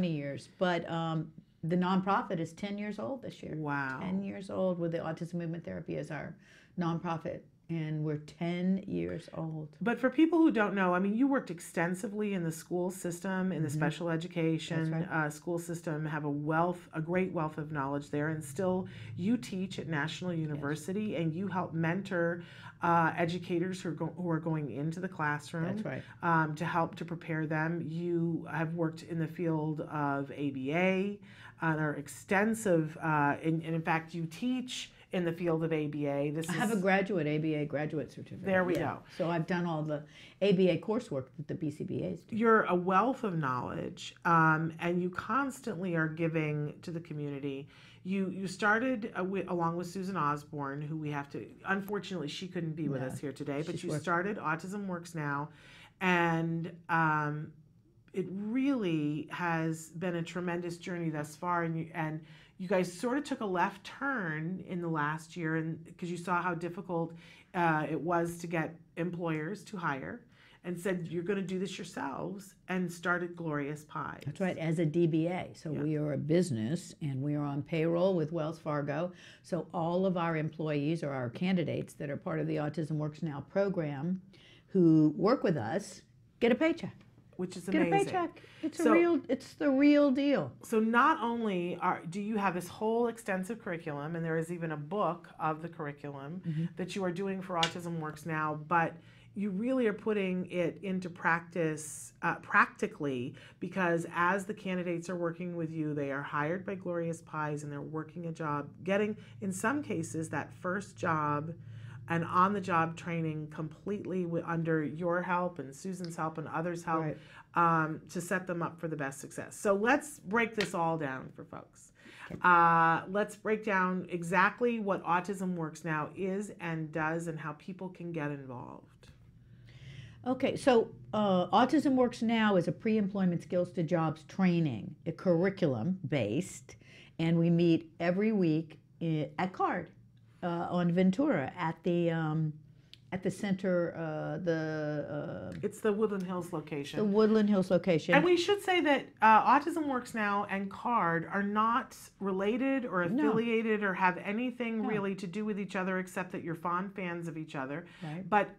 years, but the nonprofit is 10 years old this year. Wow. 10 years old with the Autism Movement Therapy as our nonprofit, and we're 10 years old. But for people who don't know, I mean, you worked extensively in the school system, in the special education school system, have a great wealth of knowledge there, and still you teach at National University, and you help mentor educators who are going into the classroom. That's right. To help to prepare them. You have worked in the field of ABA, and are extensive, and in fact, you teach in the field of ABA. I have a ABA graduate certificate. There we go. So I've done all the ABA coursework that the BCBAs do. You're a wealth of knowledge, and you constantly are giving to the community. You started along with Susan Osborne, who we have to, unfortunately, she couldn't be with us here today, but you started Autism Works Now, and it really has been a tremendous journey thus far, and you guys sort of took a left turn in the last year, and because you saw how difficult it was to get employers to hire, and said you're going to do this yourselves, and started Glorious Pies. That's right, as a DBA. So we are a business, and we are on payroll with Wells Fargo. So all of our employees or our candidates that are part of the Autism Works Now program who work with us get a paycheck. Which is amazing. Get a paycheck. It's the real deal. So not only do you have this whole extensive curriculum, and there is even a book of the curriculum that you are doing for Autism Works Now, but you really are putting it into practice practically, because as the candidates are working with you, they are hired by Glorious Pies, and they're working a job, getting, in some cases, that first job and on-the-job training completely under your help and Susan's help and others' help, to set them up for the best success. So let's break this all down for folks. Let's break down exactly what Autism Works Now is and does, and how people can get involved. Okay, so Autism Works Now is a pre-employment skills to jobs training, a curriculum-based, and we meet every week at CARD. On Ventura at the center, it's the Woodland Hills location. The Woodland Hills location. And we should say that Autism Works Now and CARD are not related or affiliated or have anything really to do with each other, except that you're fond fans of each other. Right. But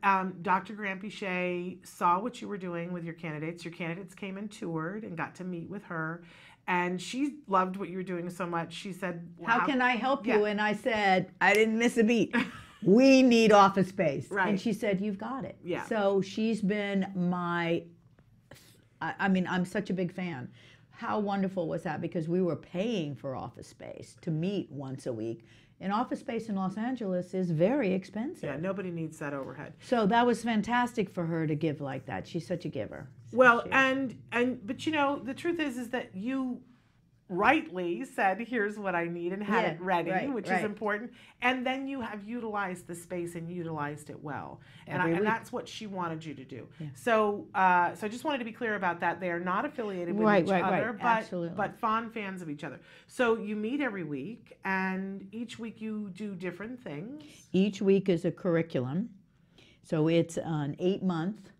Dr. Grampy-Shea saw what you were doing with your candidates. Your candidates came and toured and got to meet with her. And she loved what you were doing so much. She said, how can I help you? And I said, I didn't miss a beat. We need office space. Right. And she said, you've got it. Yeah. So she's been I'm such a big fan. how wonderful was that? Because we were paying for office space to meet once a week. And office space in Los Angeles is very expensive. Yeah, nobody needs that overhead. So that was fantastic for her to give like that. She's such a giver. Well, but you know, the truth is that you rightly said, here's what I need, and had it ready, which is important. And then you have utilized the space and utilized it well. And that's what she wanted you to do. Yeah. So I just wanted to be clear about that. They are not affiliated with each other, but fond fans of each other. So you meet every week, and each week you do different things. Each week is a curriculum. So it's an 8-month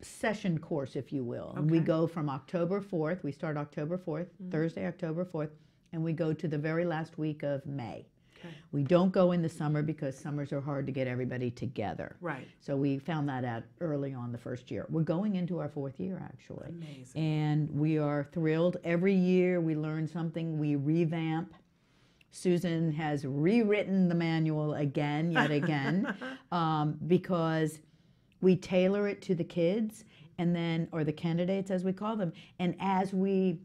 session course, if you will. Okay. We go from October 4th, we start October 4th, Thursday, October 4th, and we go to the very last week of May. Okay. We don't go in the summer because summers are hard to get everybody together. Right. So we found that out early on the first year. We're going into our 4th year, actually. Amazing. And we are thrilled. Every year we learn something, we revamp. Susan has rewritten the manual again, yet again, because we tailor it to the kids, and then, or the candidates as we call them, and as we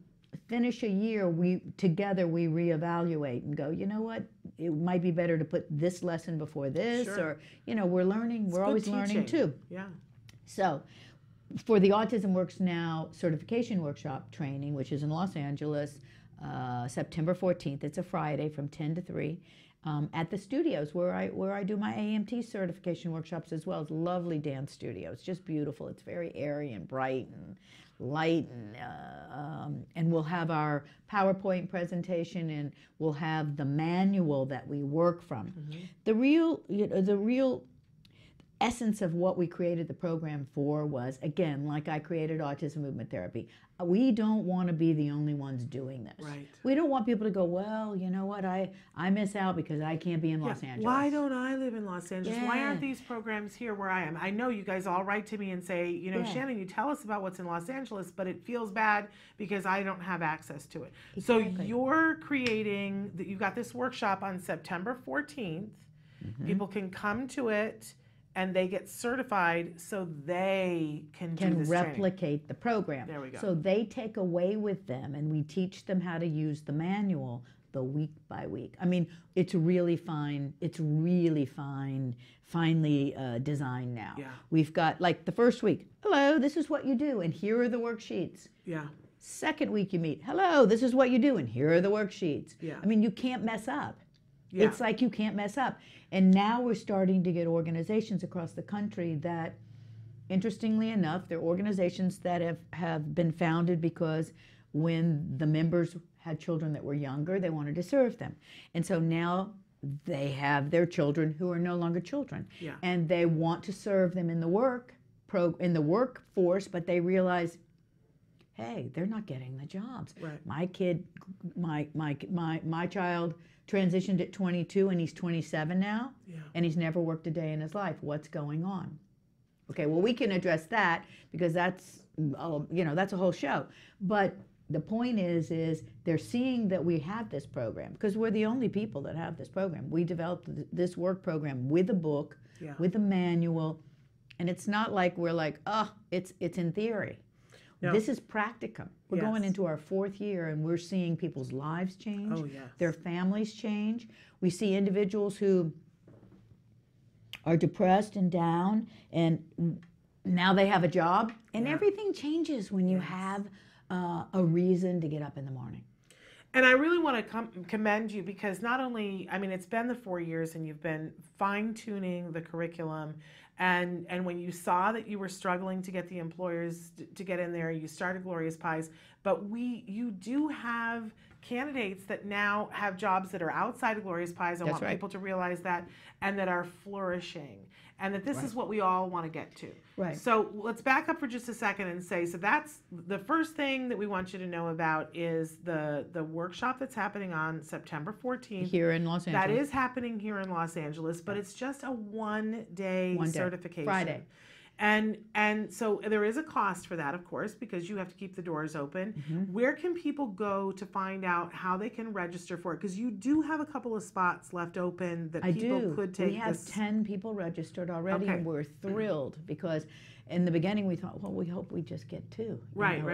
finish a year, we reevaluate and go, you know what, it might be better to put this lesson before this, or, you know, we're learning, we're always learning too. Yeah. So, for the Autism Works Now certification workshop training, which is in Los Angeles, September 14th, it's a Friday from 10 to 3. At the studios where I do my AMT certification workshops as well. It's a lovely dance studio. It's just beautiful. It's very airy and bright and light, and we'll have our PowerPoint presentation, and we'll have the manual that we work from. The real essence of what we created the program for was, again, like I created autism movement therapy. We don't want to be the only ones doing this. Right. We don't want people to go, well, you know what, I miss out because I can't be in Los Angeles. Why don't I live in Los Angeles? Why aren't these programs here where I am? I know you guys all write to me and say, you know, Shannon, you tell us about what's in Los Angeles, but it feels bad because I don't have access to it. Exactly. So you're creating, you've got this workshop on September 14th. People can come to it, and they get certified so they can do this replicate training. The program. There we go. So they take away with them, and we teach them how to use the manual the week by week. I mean, it's really fine. It's really finely designed now. Yeah. We've got, like, the first week, hello, this is what you do, and here are the worksheets. Yeah. Second week you meet, hello, this is what you do, and here are the worksheets. Yeah. I mean, you can't mess up. Yeah. It's like you can't mess up. And now we're starting to get organizations across the country that, interestingly enough, they're organizations that have been founded because when the members had children that were younger, they wanted to serve them. And so now they have their children who are no longer children. Yeah. And they want to serve them in the workforce, but they realize, hey, they're not getting the jobs. Right. My kid, my child transitioned at 22 and he's 27 now, and he's never worked a day in his life. What's going on? Okay, well, we can address that because that's, you know, that's a whole show. But the point is they're seeing that we have this program because we're the only people that have this program. We developed this work program with a book, with a manual, and it's not like we're like, oh, it's in theory. No. This is practicum. We're going into our 4th year, and we're seeing people's lives change, their families change. We see individuals who are depressed and down, and now they have a job, and everything changes when you have a reason to get up in the morning. And I really want to commend you because not only, I mean, it's been the 4 years and you've been fine-tuning the curriculum, and when you saw that you were struggling to get the employers to get in there, you started Glorious Pies, but you do have candidates that now have jobs that are outside of Glorious Pies. I want people to realize that, and that are flourishing, and that this is what we all want to get to. Right. So let's back up for just a second and say, so that's the first thing that we want you to know about is the workshop that's happening on September 14th. Here in Los Angeles. That is happening here in Los Angeles, but it's just a one-day certification. Friday. And so there is a cost for that, of course, because you have to keep the doors open. Where can people go to find out how they can register for it? Because you do have a couple of spots left open that people could take. We have 10 people registered already, and we're thrilled because in the beginning we thought, well, we hope we just get 2. Right.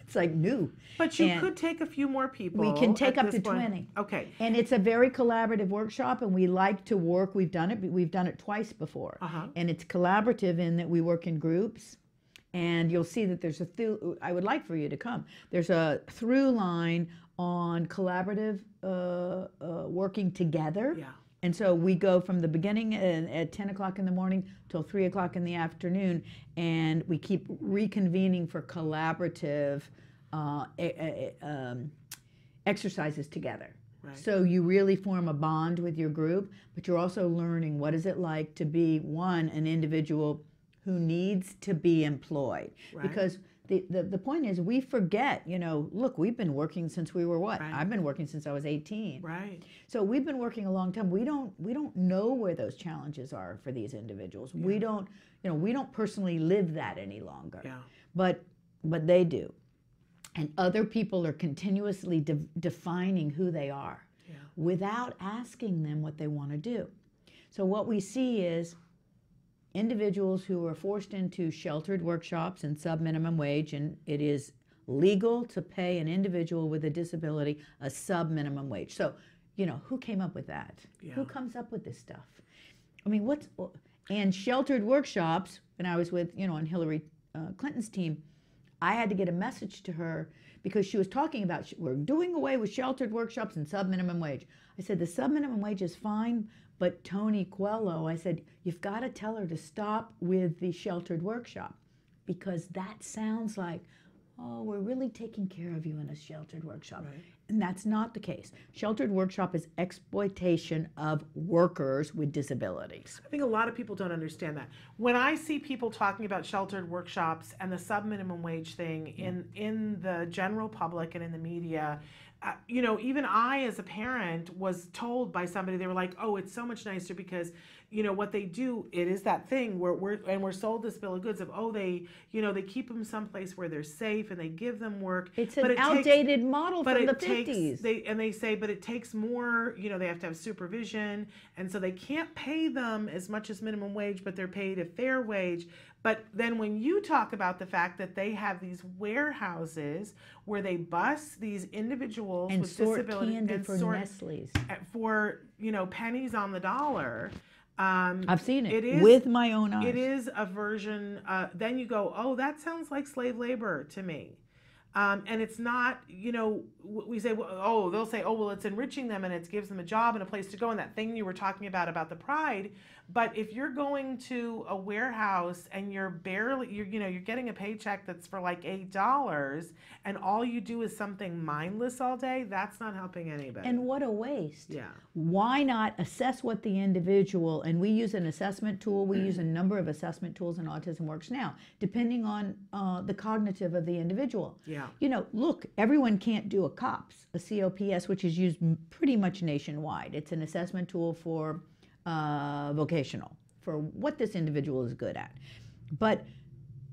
It's like new. But you could take a few more people. We can take at up this to point. 20. Okay. And it's a very collaborative workshop, and we like to work. We've done it twice before. And it's collaborative in that we work in groups. And you'll see that there's I would like for you to come. There's a through line on collaborative working together. Yeah. And so we go from the beginning at 10 o'clock in the morning till 3 o'clock in the afternoon, and we keep reconvening for collaborative exercises together. Right. So you really form a bond with your group, but you're also learning what is it like to be, an individual who needs to be employed. Right. Because the point is, we forget, look, we've been working since we were what? Right. I've been working since I was 18. Right. So we've been working a long time. We don't know where those challenges are for these individuals. Yeah. We don't personally live that any longer. Yeah. But they do. And other people are continuously defining who they are without asking them what they want to do. So what we see is individuals who are forced into sheltered workshops and sub-minimum wage, and it is legal to pay an individual with a disability a sub-minimum wage. So, who came up with that? Yeah. Who comes up with this stuff? I mean, and sheltered workshops, when I was with, on Hillary Clinton's team, I had to get a message to her because she was talking about, we're doing away with sheltered workshops and sub-minimum wage. I said, the sub-minimum wage is fine, but Tony Coelho, I said, you've got to tell her to stop with the sheltered workshop, because that sounds like, oh, we're really taking care of you in a sheltered workshop. Right. And that's not the case. Sheltered workshop is exploitation of workers with disabilities. I think a lot of people don't understand that. When I see people talking about sheltered workshops and the sub-minimum wage thing in the general public and in the media, even I as a parent was told by somebody, they were like, oh, it's so much nicer because, what they do, it is that thing where we're sold this bill of goods of, oh, they keep them someplace where they're safe and they give them work. It's an outdated model from the 50s. They say, but it takes more, they have to have supervision. And so they can't pay them as much as minimum wage, but they're paid a fair wage. But then when you talk about the fact that they have these warehouses where they bus these individuals and with sort disabilities candy and for Nestle's for pennies on the dollar. I've seen it with my own eyes. It is a version. Then you go, oh, that sounds like slave labor to me. And it's not, we say, they'll say, oh, well, it's enriching them and it gives them a job and a place to go. And that thing you were talking about the pride. But if you're going to a warehouse and you're getting a paycheck that's for like $8 and all you do is something mindless all day, that's not helping anybody. And what a waste. Yeah. Why not assess what the individual, and we use an assessment tool, we use a number of assessment tools in Autism Works now, depending on the cognitive of the individual. Yeah. Look, everyone can't do a COPS, which is used pretty much nationwide. It's an assessment tool for vocational, for what this individual is good at. But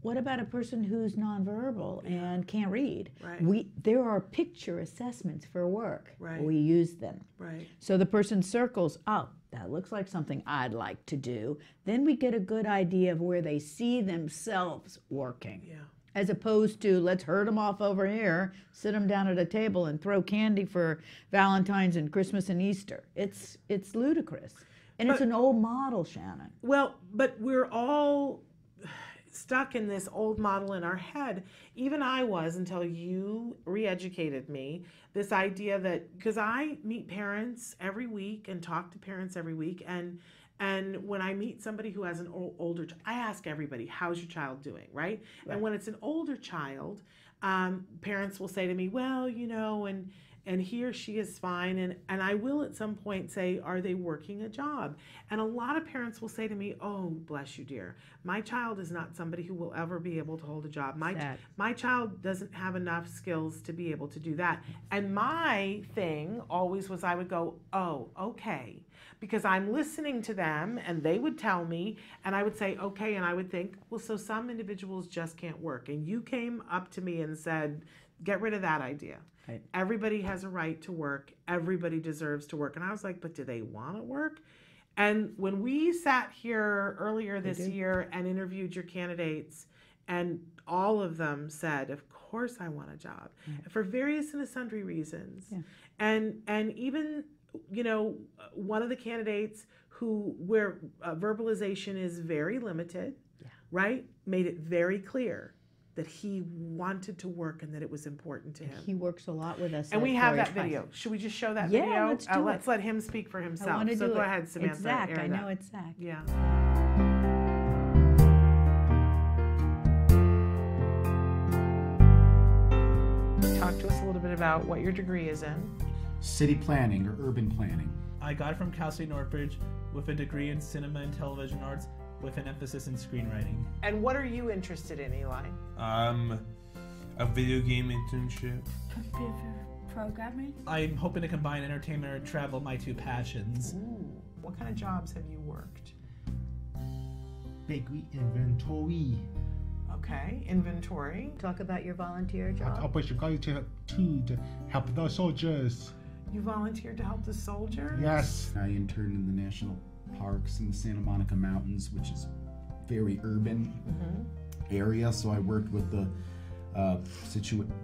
what about a person who's nonverbal and can't read? Right. There are picture assessments for work. Right. We use them. Right. So the person circles, oh, that looks like something I'd like to do. Then we get a good idea of where they see themselves working. Yeah. As opposed to, let's herd them off over here, sit them down at a table and throw candy for Valentine's and Christmas and Easter. It's ludicrous. And it's an old model, Shannon. Well, but we're all stuck in this old model in our head. Even I was, until you re-educated me. This idea that, because I meet parents every week and talk to parents every week, and when I meet somebody who has an older, I ask everybody, how's your child doing, right? And when it's an older child, parents will say to me, well, and he or she is fine, and I will at some point say, are they working a job? And a lot of parents will say to me, oh, bless you, dear, my child is not somebody who will ever be able to hold a job. My child doesn't have enough skills to be able to do that. And my thing always was, I would go, oh, okay, because I'm listening to them and they would tell me and I would say, okay, and I would think, well, so some individuals just can't work. And you came up to me and said, get rid of that idea. Right. Everybody has a right to work. Everybody deserves to work. And I was like, but do they want to work? And when we sat here earlier this year and interviewed your candidates, and all of them said, of course I want a job, for various and sundry reasons. Yeah. And even, you know, one of the candidates where verbalization is very limited, right, made it very clear that he wanted to work and that it was important to him. He works a lot with us. And we have that video. Should we just show that video? Yeah, let's do it. Let's let him speak for himself. I want to do go it. ahead, Samantha. It's Zach. I know it's Zach. Yeah. Talk to us a little bit about what your degree is in. City planning or urban planning. I got it from Cal State Northridge with a degree in cinema and television arts with an emphasis in screenwriting. And what are you interested in, Eli? A video game internship. Computer programming. I'm hoping to combine entertainment or travel, my two passions. Ooh. What kind of jobs have you worked? Bakery inventory. Okay, inventory. Talk about your volunteer job. I was going to help the soldiers. You volunteered to help the soldiers? Yes. I interned in the national parks in the Santa Monica Mountains, which is very urban area. So I worked with the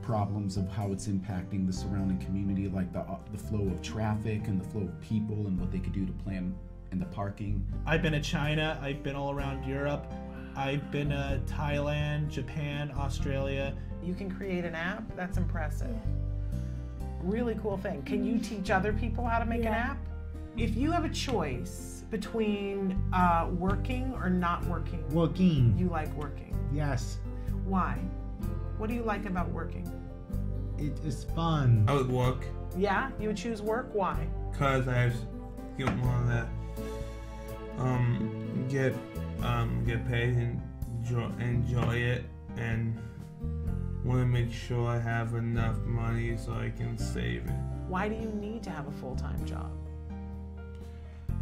problems of how it's impacting the surrounding community, like the flow of traffic and the flow of people and what they could do to plan in the parking. I've been to China. I've been all around Europe. I've been to Thailand, Japan, Australia. You can create an app? That's impressive. Really cool thing. Can you teach other people how to make an app? If you have a choice between working or not working, working. You like working? Yes. Why? What do you like about working? It is fun. I would work. Yeah? You would choose work? Why? Because I want to get paid and enjoy it, and want to make sure I have enough money so I can save it. Why do you need to have a full-time job?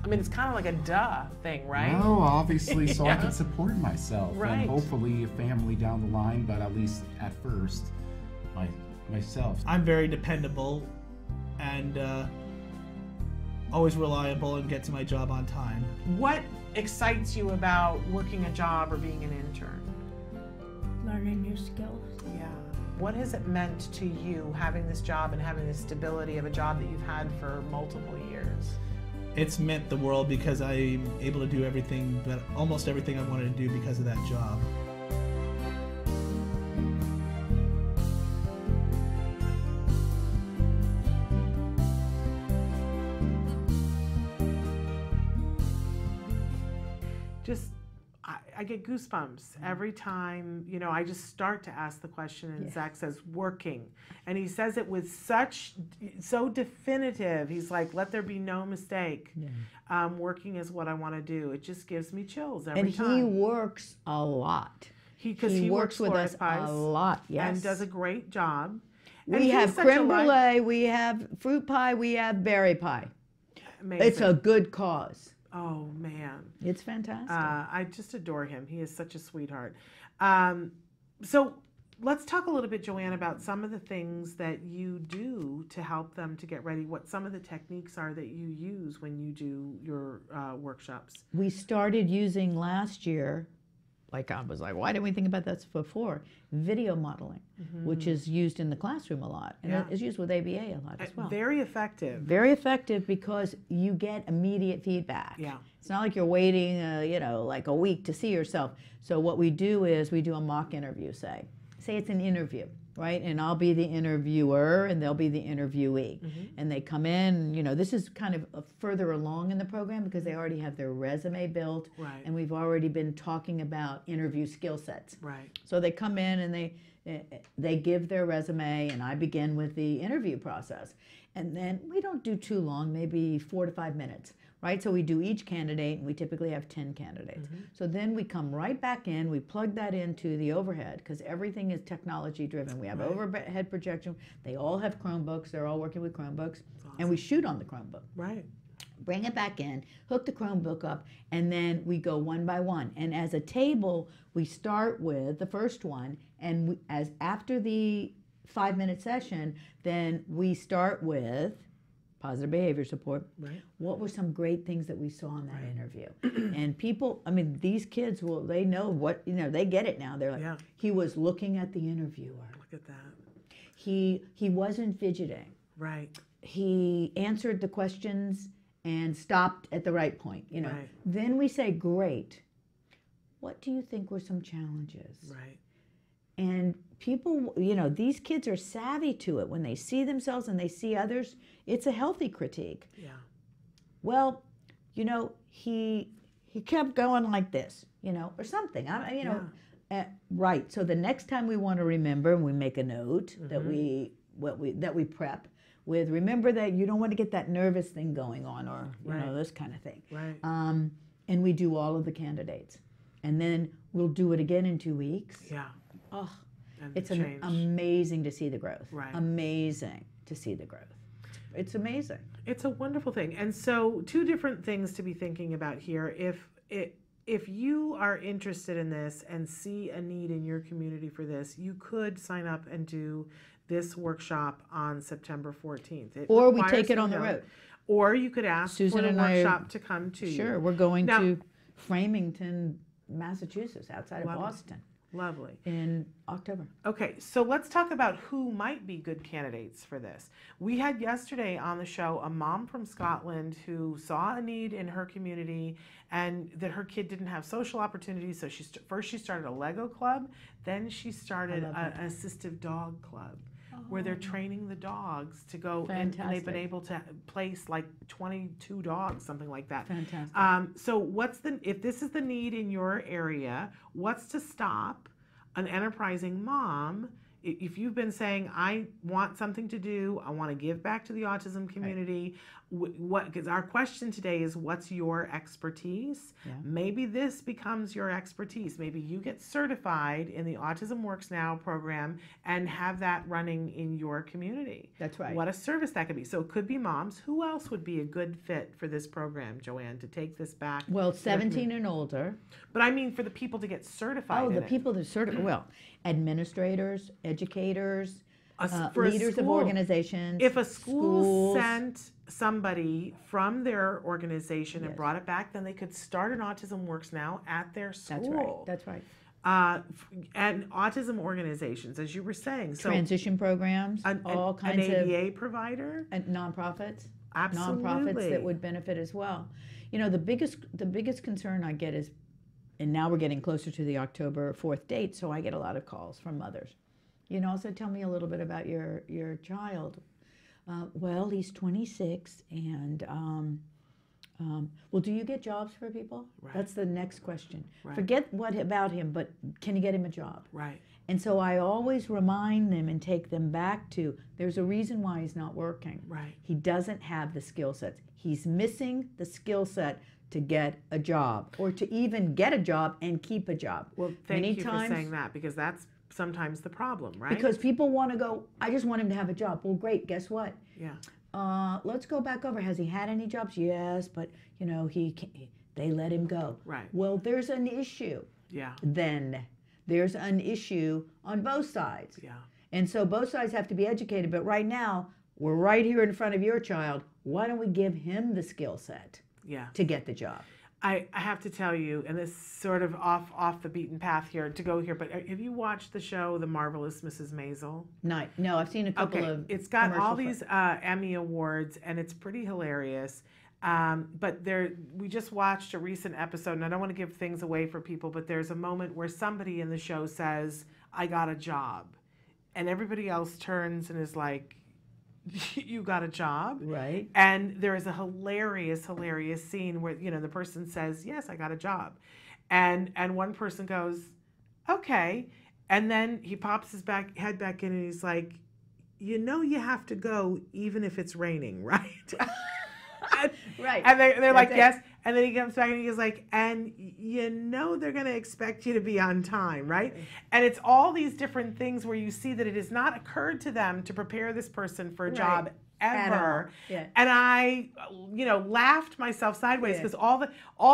I mean, it's kind of like a duh thing, right? No, obviously, so I can support myself right. and hopefully a family down the line, but at least at first, myself. I'm very dependable and always reliable and get to my job on time. What excites you about working a job or being an intern? Learning new skills. Yeah. What has it meant to you having this job and having the stability of a job that you've had for multiple years? It's meant the world because I'm able to do everything, but almost everything I wanted to do because of that job. I get goosebumps every time, you know, I just start to ask the question and Zach says, working. And he says it with so definitive. He's like, let there be no mistake. Yeah. Working is what I want to do. It just gives me chills every time. And he works a lot. Because he works with us a lot, yes. And does a great job. We have creme brulee, we have fruit pie, we have berry pie. Amazing. It's a good cause. Oh, man. It's fantastic. I just adore him. He is such a sweetheart. So let's talk a little bit, Joanne, about some of the things that you do to help them to get ready, what some of the techniques are that you use when you do your workshops. We started using last year, like I was like, why didn't we think about this before? Video modeling, which is used in the classroom a lot. And it is used with ABA a lot as well. Very effective. Very effective because you get immediate feedback. Yeah. It's not like you're waiting, you know, like a week to see yourself. So what we do is we do a mock interview, say it's an interview. right? And I'll be the interviewer and they'll be the interviewee. And they come in, you know, this is kind of further along in the program because they already have their resume built. Right. And we've already been talking about interview skill sets. Right. So they come in and they give their resume and I begin with the interview process. And then we don't do too long, maybe 4 to 5 minutes. Right, so we do each candidate, and we typically have 10 candidates. So then we come right back in, we plug that into the overhead, because everything is technology driven. We have overhead projection. They all have Chromebooks. They're all working with Chromebooks. And we shoot on the Chromebook. Right. Bring it back in, hook the Chromebook up, and then we go one by one. And as a table, we start with the first one, and after the 5-minute session, then we start with positive behavior support. Right. What were some great things that we saw in that interview? And people, I mean, these kids, well, they know what, you know, they get it now. They're like, he was looking at the interviewer. Look at that. He wasn't fidgeting. Right. He answered the questions and stopped at the right point, you know. Right. Then we say, great. What do you think were some challenges? Right. And people, you know, these kids are savvy to it. When they see themselves and they see others, it's a healthy critique. Yeah. Well, you know, he kept going like this, you know, or something. You know, right. So the next time we want to remember, and we make a note that we prep with. Remember that you don't want to get that nervous thing going on, or you know, this kind of thing. Right. And we do all of the candidates, and then we'll do it again in 2 weeks. Yeah. Oh, And it's change. amazing to see the growth. Right. Amazing to see the growth. It's amazing. It's a wonderful thing. And so 2 different things to be thinking about here. If you are interested in this and see a need in your community for this, you could sign up and do this workshop on September 14th. Or we take it on the road. Or you could ask Susan for the and I workshop to come to you. Sure, we're going to Framingham, Massachusetts, outside of Lovely. Boston. Lovely. In October. Okay, so let's talk about who might be good candidates for this. We had yesterday on the show a mom from Scotland who saw a need in her community and that her kid didn't have social opportunities. So first she started a Lego club, then she started an assistive dog club. Where they're training the dogs to go, and they've been able to place like 22 dogs, something like that. Fantastic. So if this is the need in your area, what's to stop an enterprising mom? If you've been saying, I want something to do, I want to give back to the autism community, because our question today is, what's your expertise? Yeah. Maybe this becomes your expertise. Maybe you get certified in the Autism Works Now program and have that running in your community. That's right. What a service that could be. So it could be moms. Who else would be a good fit for this program, Joanne, to take this back? Well, 17 and older. But I mean for the people to get certified in the it. people that certify, well, administrators, educators, for a leaders of school. organizations. If a school schools. sent somebody from their organization and brought it back, then they could start an Autism Works Now at their school. That's right. And autism organizations, as you were saying. So Transition programs, all kinds of. An ADA provider? And nonprofits. Absolutely. Nonprofits that would benefit as well. You know, the biggest concern I get is, and now we're getting closer to the October 4th date, so I get a lot of calls from mothers. You know, so tell me a little bit about your child. Well, he's 26, and well, do you get jobs for people? Right. That's the next question. Right. Forget what about him, but can you get him a job? Right. And so I always remind them and take them back to, there's a reason why he's not working. Right. He doesn't have the skill sets. He's missing the skill set to get a job, or to even get a job and keep a job. Well, thank you for saying that, because that's sometimes the problem, right? Because people want to go, I just want him to have a job. Well, great, guess what? Yeah. Let's go back over. Has he had any jobs? Yes, but you know, they let him go. Right. Well, there's an issue. Yeah. Then there's an issue on both sides. Yeah. And so both sides have to be educated. But right now, we're right here in front of your child. Why don't we give him the skill set to get the job? I have to tell you, and this sort of off the beaten path here to go here, but have you watched the show The Marvelous Mrs. Maisel? No, I've seen a couple of. It's got all these Emmy awards, and it's pretty hilarious. But we just watched a recent episode, and I don't want to give things away for people, but there's a moment where somebody in the show says, I got a job. and everybody else turns and is like, you got a job? Right. And there is a hilarious scene where, the person says, yes, I got a job. And one person goes, okay. And then he pops his head back in and he's like, you have to go even if it's raining, right? Right. And they're like, it. yes. And then he comes back and he's like, and they're going to expect you to be on time, right? And it's all these different things where you see that it has not occurred to them to prepare this person for a job ever. Yeah. And I, laughed myself sideways because all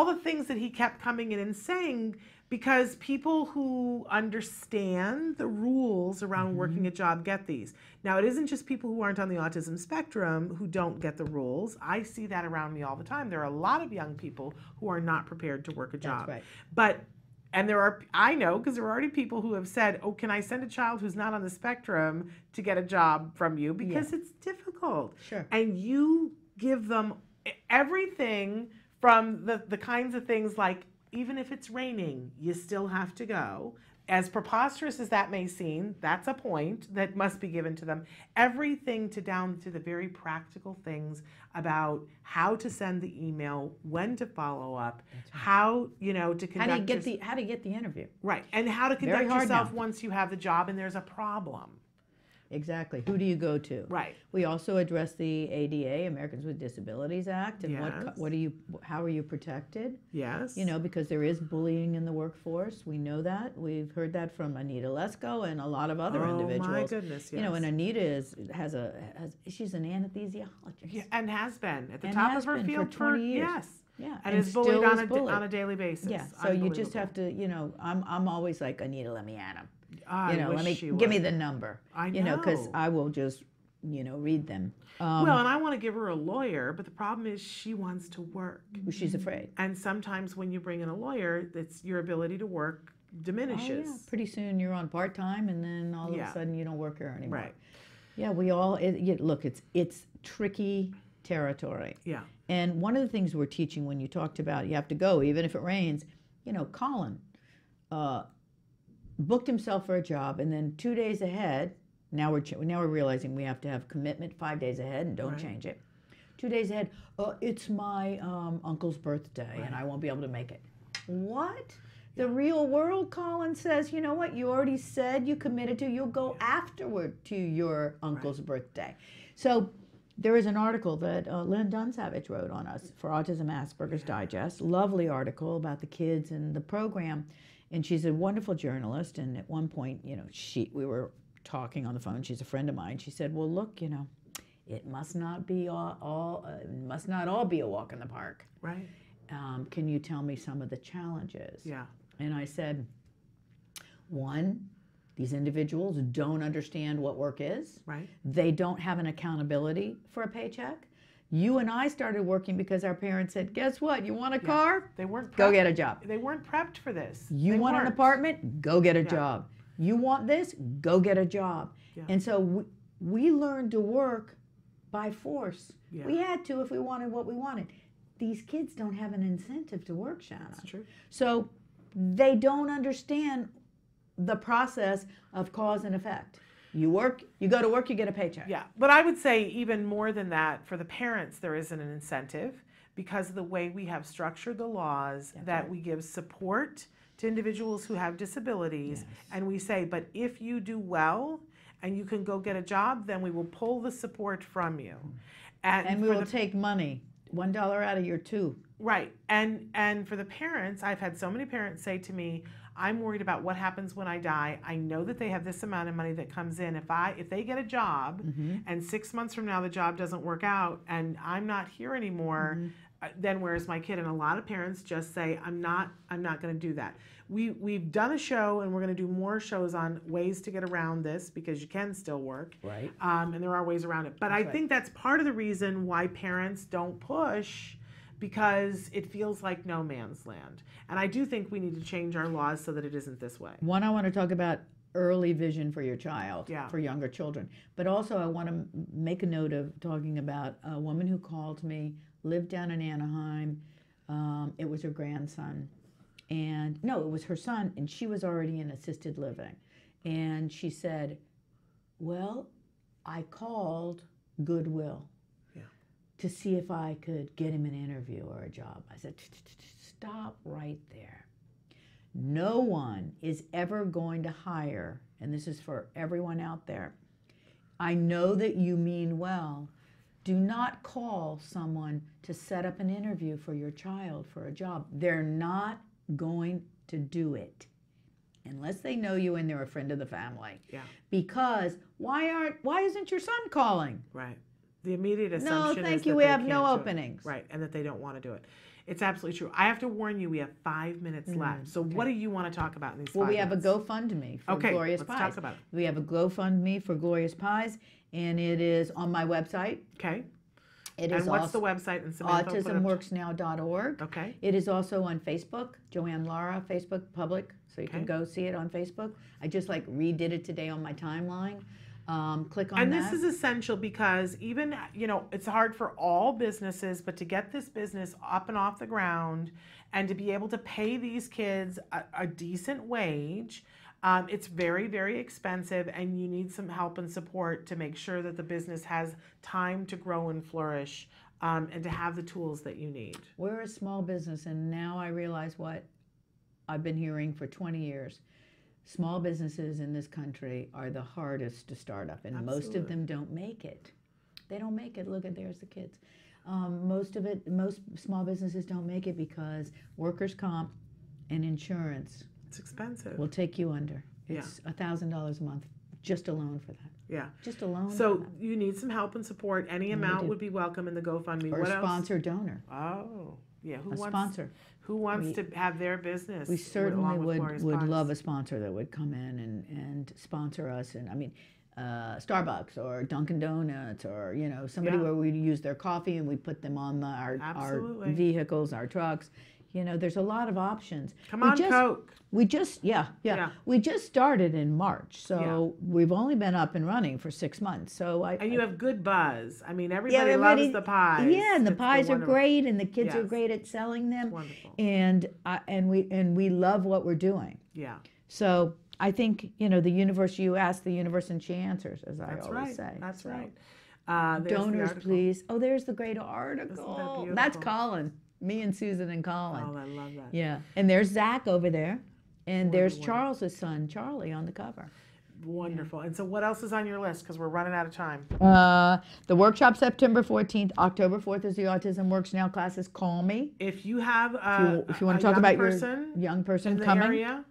the things that he kept coming in and saying, because people who understand the rules around working a job get these. Now, it isn't just people who aren't on the autism spectrum who don't get the rules. I see that around me all the time. There are a lot of young people who are not prepared to work a job. That's right. But, and I know, because there are already people who have said, oh, can I send a child who's not on the spectrum to get a job from you? Because it's difficult. Sure. And you give them everything from the kinds of things like, even if it's raining, you still have to go. As preposterous as that may seem, that's a point that must be given to them. Everything down to the very practical things about how to send the email, when to follow up, how, to conduct how to get the interview. Right. And how to Very conduct hard yourself now. once you have the job and there's a problem. Exactly. Who do you go to? Right. We also address the ADA, Americans with Disabilities Act, and Yes. how are you protected? Yes. Because there is bullying in the workforce. We know that. We've heard that from Anita Lesko and a lot of other individuals. Oh my goodness, yes. And Anita she's an anesthesiologist. Yeah, and has been at the And top has of her been field for 20 years. Yes. Yeah, And is bullied still on is bullied. on a daily basis. Yeah, so you just have to, I'm always like, Anita, let me at him. I wish let me she give me would. the number. I because know. I will just, read them. Well, and I want to give her a lawyer, but the problem is she wants to work. She's afraid. And sometimes when you bring in a lawyer, it's your ability to work diminishes. Oh, yeah. Pretty soon you're on part-time and then all of Yeah. a sudden you don't work here anymore. Right. Yeah, look, it's tricky territory. Yeah. And one of the things we're teaching when you talked about you have to go even if it rains, Colin booked himself for a job and then 2 days ahead, now we're realizing we have to have commitment 5 days ahead and don't Right. change it. 2 days ahead, it's my uncle's birthday and I won't be able to make it. What? The real world, Colin says, you know what, you already said you committed to, you'll go afterward to your uncle's birthday. So there is an article that Lynn Dunsavage wrote on us for Autism Asperger's Digest, lovely article about the kids and the program. And she's a wonderful journalist. And at one point, we were talking on the phone. She's a friend of mine. She said, well, look, it must not be must not all be a walk in the park. Right. Can you tell me some of the challenges? Yeah. And I said, one, these individuals don't understand what work is. Right. They don't have an accountability for a paycheck. You and I started working because our parents said, guess what? You want a car? They weren't Go prepped- get a job. They weren't prepped for this. You They want an weren't. apartment? Go get a job. You want this? Go get a job. Yeah. And so we learned to work by force. Yeah. We had to if we wanted what we wanted. These kids don't have an incentive to work, Shanna. That's true. So they don't understand the process of cause and effect. You work, you go to work, you get a paycheck. Yeah, but I would say even more than that, for the parents, there isn't an incentive because of the way we have structured the laws that we give support to individuals who have disabilities. And we say, but if you do well and you can go get a job, then we will pull the support from you. And we will take money, $1 out of your $2. Right. And for the parents, I've had so many parents say to me, I'm worried about what happens when I die. I know that they have this amount of money that comes in. If they get a job and 6 months from now the job doesn't work out and I'm not here anymore, then where's my kid? And a lot of parents just say, I'm not going to do that. We've done a show and we're going to do more shows on ways to get around this because you can still work. Right. And there are ways around it. But I think that's part of the reason why parents don't push, because it feels like no man's land. And I do think we need to change our laws so that it isn't this way. One, I want to talk about early vision for your child, Yeah. for younger children. But also I want to make a note of talking about a woman who called me, lived down in Anaheim. It was her grandson. And no, it was her son, and she was already in assisted living. And she said, Well, I called Goodwill to see if I could get him an interview or a job. I said, stop right there. No one is ever going to hire, and this is for everyone out there. I know that you mean well. Do not call someone to set up an interview for your child for a job. They're not going to do it unless they know you and they're a friend of the family. Yeah. Because why isn't your son calling? Right. The immediate assumption No, is thank that you. We they have no can't do it. openings. Right, and that they don't want to do it. It's absolutely true. I have to warn you, we have 5 minutes left. So what do you want to talk about in these 5 Well, we minutes? have a GoFundMe for Glorious let's Pies. talk about it. We have a GoFundMe for Glorious Pies, and it is on my website. Okay. It And is what's the website? And Samantha will put it up. autismworksnow.org. Okay. It is also on Facebook, Joanne Lara, Facebook public, so you can Okay. go see it on Facebook. I just redid it today on my timeline. Click on And that. this is essential because even, it's hard for all businesses, but to get this business up and off the ground and to be able to pay these kids a decent wage, it's very, very expensive, and you need some help and support to make sure that the business has time to grow and flourish, and to have the tools that you need. We're a small business, and now I realize what I've been hearing for 20 years. Small businesses in this country are the hardest to start up, and most of them don't make it. They don't make it. Look at, there's the kids. Most small businesses don't make it because workers' comp and insurance. It's expensive. Will take you under. Yeah. It's $1,000 a month just alone for that. Yeah. Just alone. So you need some help and support. Any amount do. would be welcome in the GoFundMe. Or What a else? sponsor donor. Oh, yeah. A sponsor. Who wants to have their business? We certainly along with would Glorious Pies? love a sponsor that would come in and sponsor us. And I mean, Starbucks or Dunkin' Donuts, or somebody Yeah. where we use their coffee and we put them on our Absolutely. vehicles, our trucks. There's a lot of options. Come on, Coke. We just we just started in March, so we've only been up and running for 6 months. So And you have good buzz. I mean, everybody loves the pies. Yeah, and the It's pies are wonderful. great, and the kids are Yes. great at selling them. Wonderful. And we love what we're doing. Yeah. So I think the universe. You ask the universe, and she answers, as I That's always right. say. That's So, right. There's the donors, article. please. Oh, there's the great article. beautiful? That's Colin. Me and Susan and Colin. Oh, I love that. Yeah, and there's Zach over there, and there's Wonderful. Charles's son, Charlie, on the cover. Wonderful. And so what else is on your list? Because we're running out of time. The workshop September 14th, October 4th is the Autism Works Now classes. Call me If you have if you want a to talk young about person your young person in the coming. area,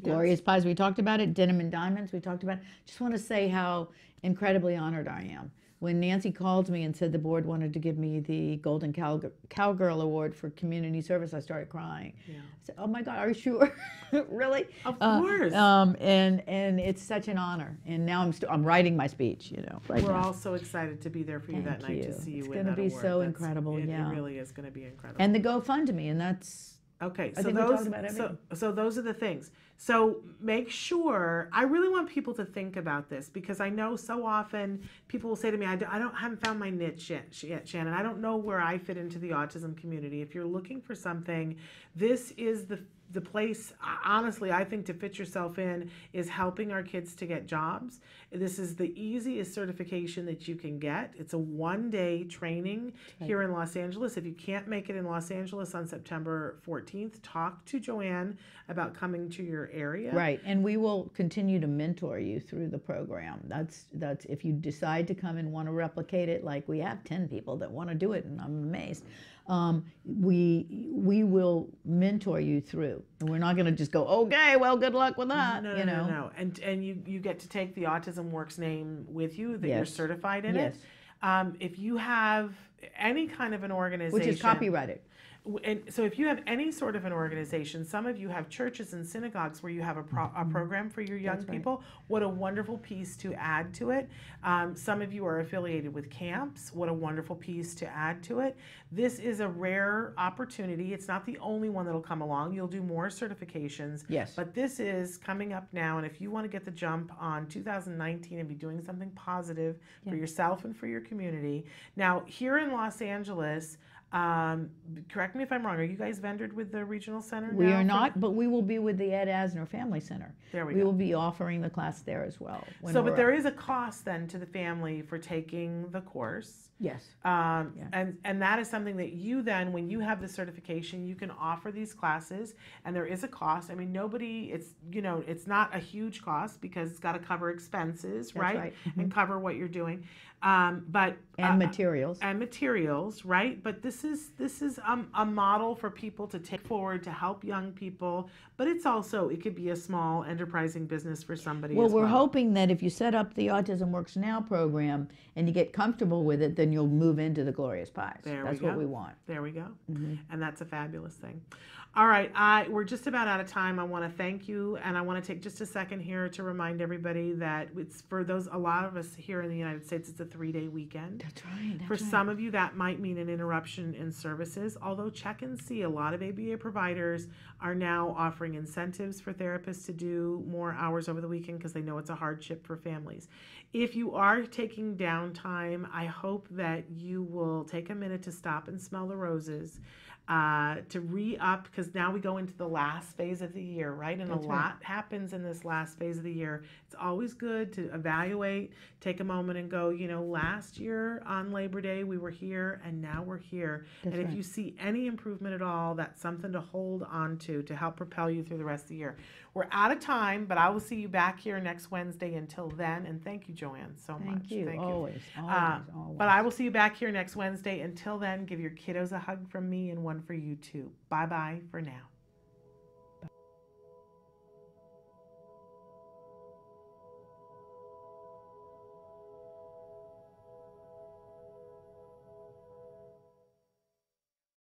Glorious Pies, we talked about it. Denim and Diamonds, we talked about it. Just want to say how incredibly honored I am. When Nancy called me and said the board wanted to give me the Golden Cowgirl Award for community service, I started crying. Yeah. I said, "Oh my God, are you sure? Really?" Of course. And it's such an honor. And now I'm writing my speech. Right we're now. all so excited to be there for you that Thank night to you. see you It's win gonna that be award. so That's- incredible, yeah. It really is going to be incredible. And the GoFundMe, and that's Okay, I so think we those talked about everything. so those are the things. So make sure. I really want people to think about this, because I know so often people will say to me, I haven't found my niche yet, Shannon. I don't know where I fit into the autism community. If you're looking for something, this is the place, honestly, I think, to fit yourself in is helping our kids to get jobs. This is the easiest certification that you can get. It's a one-day training here in Los Angeles. If you can't make it in Los Angeles on September 14th, talk to Joanne about coming to your area. Right, and we will continue to mentor you through the program. That's if you decide to come and want to replicate it, like we have 10 people that want to do it, and I'm amazed. We will mentor you through, and we're not going to just go, okay, well, good luck with that. No. And you get to take the Autism Works name with you, that you're Yes. certified in Yes. it. If you have any kind of an organization, Which is copyrighted. And so if you have any sort of an organization, some of you have churches and synagogues where you have a program for your young That's right. people. What a wonderful piece to add to it. Some of you are affiliated with camps. What a wonderful piece to add to it. This is a rare opportunity. It's not the only one that'll come along. You'll do more certifications. Yes. But this is coming up now, and if you want to get the jump on 2019 and be doing something positive for Yeah. yourself and for your community. Now, here in Los Angeles, Correct me if I'm wrong. Are you guys vendored with the regional center? We now are for- not, but we will be with the Ed Asner Family Center. There we We go. will be offering the class there as well. when So, but we're there up. is a cost then to the family for taking the course. Yes. And that is something that you then, when you have the certification, you can offer these classes, and there is a cost. I mean, it's not a huge cost because it's got to cover expenses, That's right? right. And cover what you're doing. But materials. And materials, right? But this is a model for people to take forward to help young people. But it could be a small enterprising business for somebody. Well, as we're hoping that if you set up the Autism Works Now program and you get comfortable with it, then you'll move into the Glorious Pies. That's what we want. There we go. Mhm. And that's a fabulous thing. All right, we're just about out of time. I want to thank you, and I want to take just a second here to remind everybody that it's for a lot of us here in the United States, it's a 3-day weekend. That's right. For some of you, that might mean an interruption in services, although check and see. A lot of ABA providers are now offering incentives for therapists to do more hours over the weekend because they know it's a hardship for families. If you are taking downtime, I hope that you will take a minute to stop and smell the roses, to re-up, because now we go into the last phase of the year, right? And That's a right. lot happens in this last phase of the year. It's always good to evaluate, take a moment and go, last year on Labor Day we were here and now we're here. That's and if right. you see any improvement at all, that's something to hold on to help propel you through the rest of the year. We're out of time, but I will see you back here next Wednesday. Until then, and thank you, Joanne, so much. Thank you. Always. But I will see you back here next Wednesday. Until then, give your kiddos a hug from me and one for you too. Bye-bye for now.